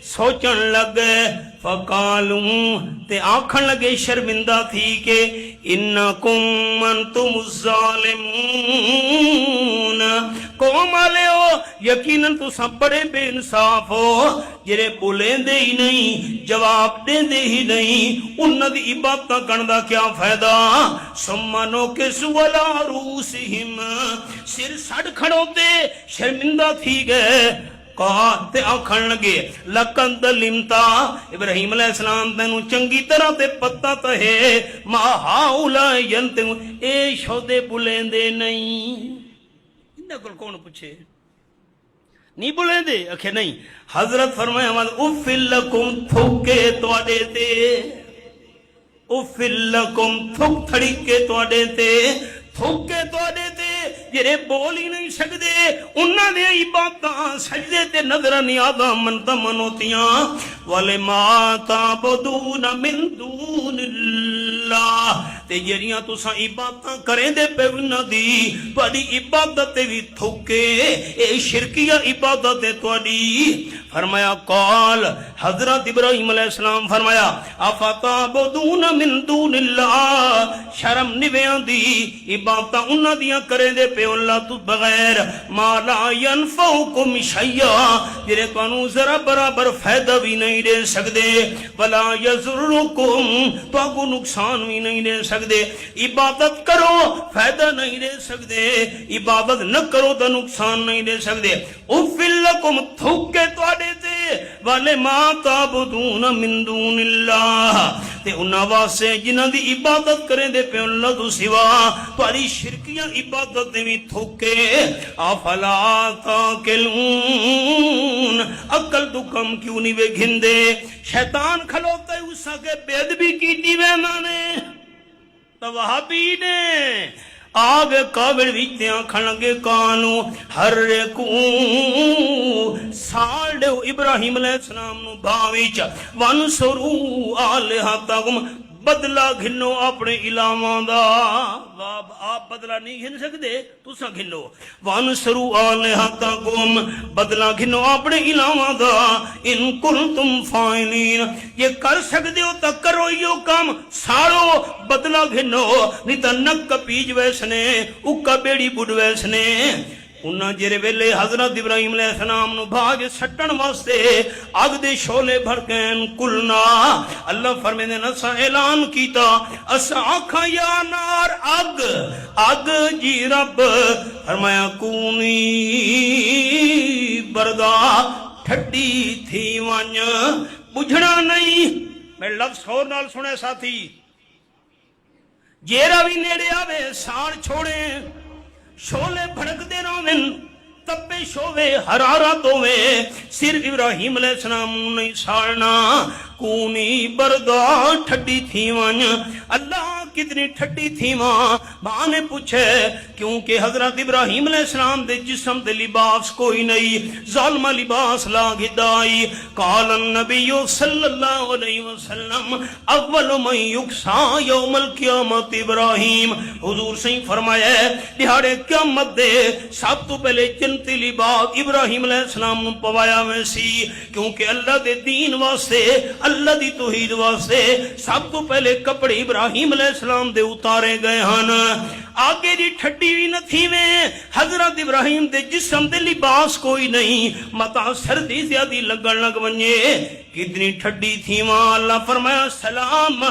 سوچن لگے فقالوں تے آنکھن لگے شرمندہ تھی کہ انکم انتم الظالمون قوم والے ہو یقیناً تو سب بڑے بے انصاف ہو جرے بولیں دے ہی نہیں جواب دیں دے ہی نہیں انہاں دی عبادتاں کرن دا کیا فائدہ سمانو کے سولا روسہم سر سڑ کھڑوتے شرمندہ تھی گئے تے آکھن لگے لقد علمتا ابراہیم علیہ السلام تینوں چنگی طرح تے پتہ تے ہے ما ہاؤلا ینتقون اے شودے بلیندے نہیں انہاں کول کون پوچھے نہیں بلیندے اکھے نہیں حضرت فرمایا افل لکم تھوکے تواڈے تے افل لکم تھوک تھڑی کے تواڈے تے تھوکے تواڈے تے جڑے بول ہی نہیں سکدے انہاں دے عبادتاں سجدے تے نظر نیاداں منتا منوتیاں وَلِمَا تَعْبُدُونَ مِن دُونِ اللَّهِ تے جڑیاں تساں عبادتاں کریں دے پے انہاں دی تواڈی عبادت وی تھوکے اے شرکیہ عبادت ہے تواڈی فرمایا قال حضرت ابراہیم علیہ السلام فرمایا اَفَتَعْبُدُونَ مِن دُونِ اللَّهِ شرم نویاں دی عبادتاں انہاں دیاں کریں دے پے اللہ تو بغیر ما لا ينفعكم شيئا جڑے تانوں ذرا برابر فائدہ بھی نہیں دے سکدے ولا يضركم تو نقصان بھی نہیں دے سکدے عبادت کرو فائدہ نہیں دے سکدے عبادت نہ کرو تو نقصان نہیں دے سکدے افل لکم تھوکے تواڈے تے والے ما تعبدون من دون اللہ تے انہاں واسطے جنہاں دی عبادت کریں دے پے اللہ تو سوا تواڈی شرکیاں عبادت دے وی تھوکے افلا تاکلون عقل تو کم کیوں نہیں وے گھندے شیطان کھلوتا ہے اس کے بے ادبی کیتی وے مانے تو وہابی نے آگے قابل ویتے آنکھن لگے کانو ہر کو سال دیو ابراہیم علیہ السلام نو باویچ وانسرو آلہتکم بدلا گھنو اپنے علاواں دا آپ بدلا نہیں گھن سکتے تساں گھنو وانصروا آلہتکم بدلا گھنو اپنے علاواں دا ان کنتم فاعلین یہ کر سکتے ہو تو کرو یہ کام ساڑو بدلا گھنو نہیں تو نک پیج ویسنے اکا بیڑی بڑھ ویسنے انہاں جرے ویلے حضرت ابراہیم علیہ السلام نو بھاگ سٹن واسطے اگ دے شولے بھڑکین کلنا اللہ فرمیندے نسا اعلان کیتا اسا آکھا یا نار اگ جی رب فرمایا کونی بردا ٹھڈی تھی ونج بجھنا نہیں میں لفظ اور نال سنے ساتھی جیرا بھی نیڑے آوے ساڑ چھوڑے شولے بھڑک دے روین تپے شوے حرارت ہوئے صرف ابراہیم علیہ السلام نہیں ساڑنا کونی بردا ٹھڈی تھی ون اللہ کتنی ٹھڈی تھی ماں ماں نے پوچھے کیونکہ حضرت ابراہیم علیہ السلام دے جسم دے لباس کوئی نہیں ظالمہ لباس لاغ دائی قال النبی صلی اللہ علیہ وسلم اول من یکسا یوم القیامت ابراہیم حضور سے فرمایا دہاڑے قیامت دے سب تو پہلے جنتی لباس ابراہیم علیہ السلام نو پوایا میں سی کیونکہ اللہ دے دین واسطے اللہ دی توحید واسطے سب تو پہلے کپڑے ابراہیم علیہ السلام دے اتارے گئے ہن آگے دی ٹھڈی بھی نہ تھی میں حضرت ابراہیم دے جسم دے لباس کوئی نہیں متا سردی زیادی لگن لگ ونجے کتنی ٹھڈی تھی ماں اللہ فرمایا سلام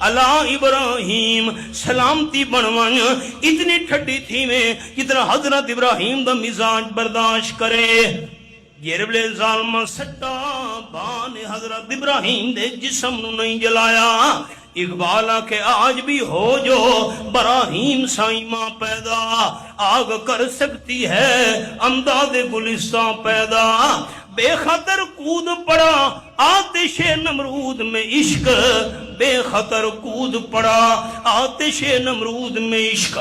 علی ابراہیم سلامتی بنوان اتنی ٹھڈی تھی میں جتنا حضرت ابراہیم دا مزاج برداشت کرے جیربلے ظالمہ سٹا بان حضرت ابراہیم دے جسم نو نہیں جلایا اقبالہ کے آج بھی ہو جو براہیم سائمہ پیدا آگ کر سکتی ہے امداد گلستان پیدا بے خطر کود پڑا آتش نمرود میں عشق بے خطر کود پڑا آتش نمرود میں عشق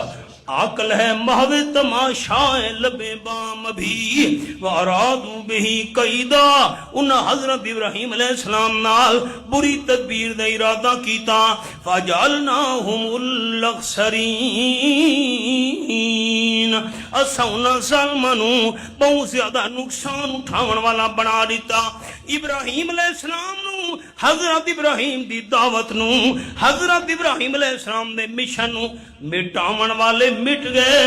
عقل ہے محو تماشائے لبے بام بھی وارادو بہی قیدہ انہا حضرت ابراہیم علیہ السلام نال بری تدبیر دے ارادہ کیتا فجعلناہم الاخسرین اسونا ظالمانو بہت زیادہ نقصان اٹھاون والا بنا دیتا ابراہیم علیہ السلام نو حضرت ابراہیم دی دعوت نو حضرت ابراہیم علیہ السلام دے مشن نو مٹاون والے مٹ گئے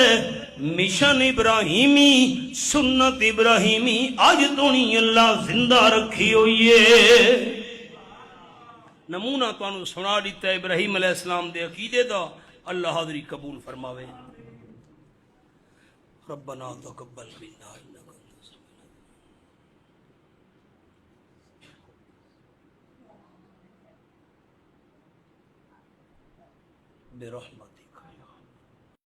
مشن ابراہیمی سنت ابراہیمی آج دونی اللہ زندہ رکھی ہوئی ہے نمونہ تو انہوں سنا دیتا ہے ابراہیم علیہ السلام دے عقیدے دا اللہ حاضری قبول فرماوے ربنا تقبل منا انک انت السمیع برحمتک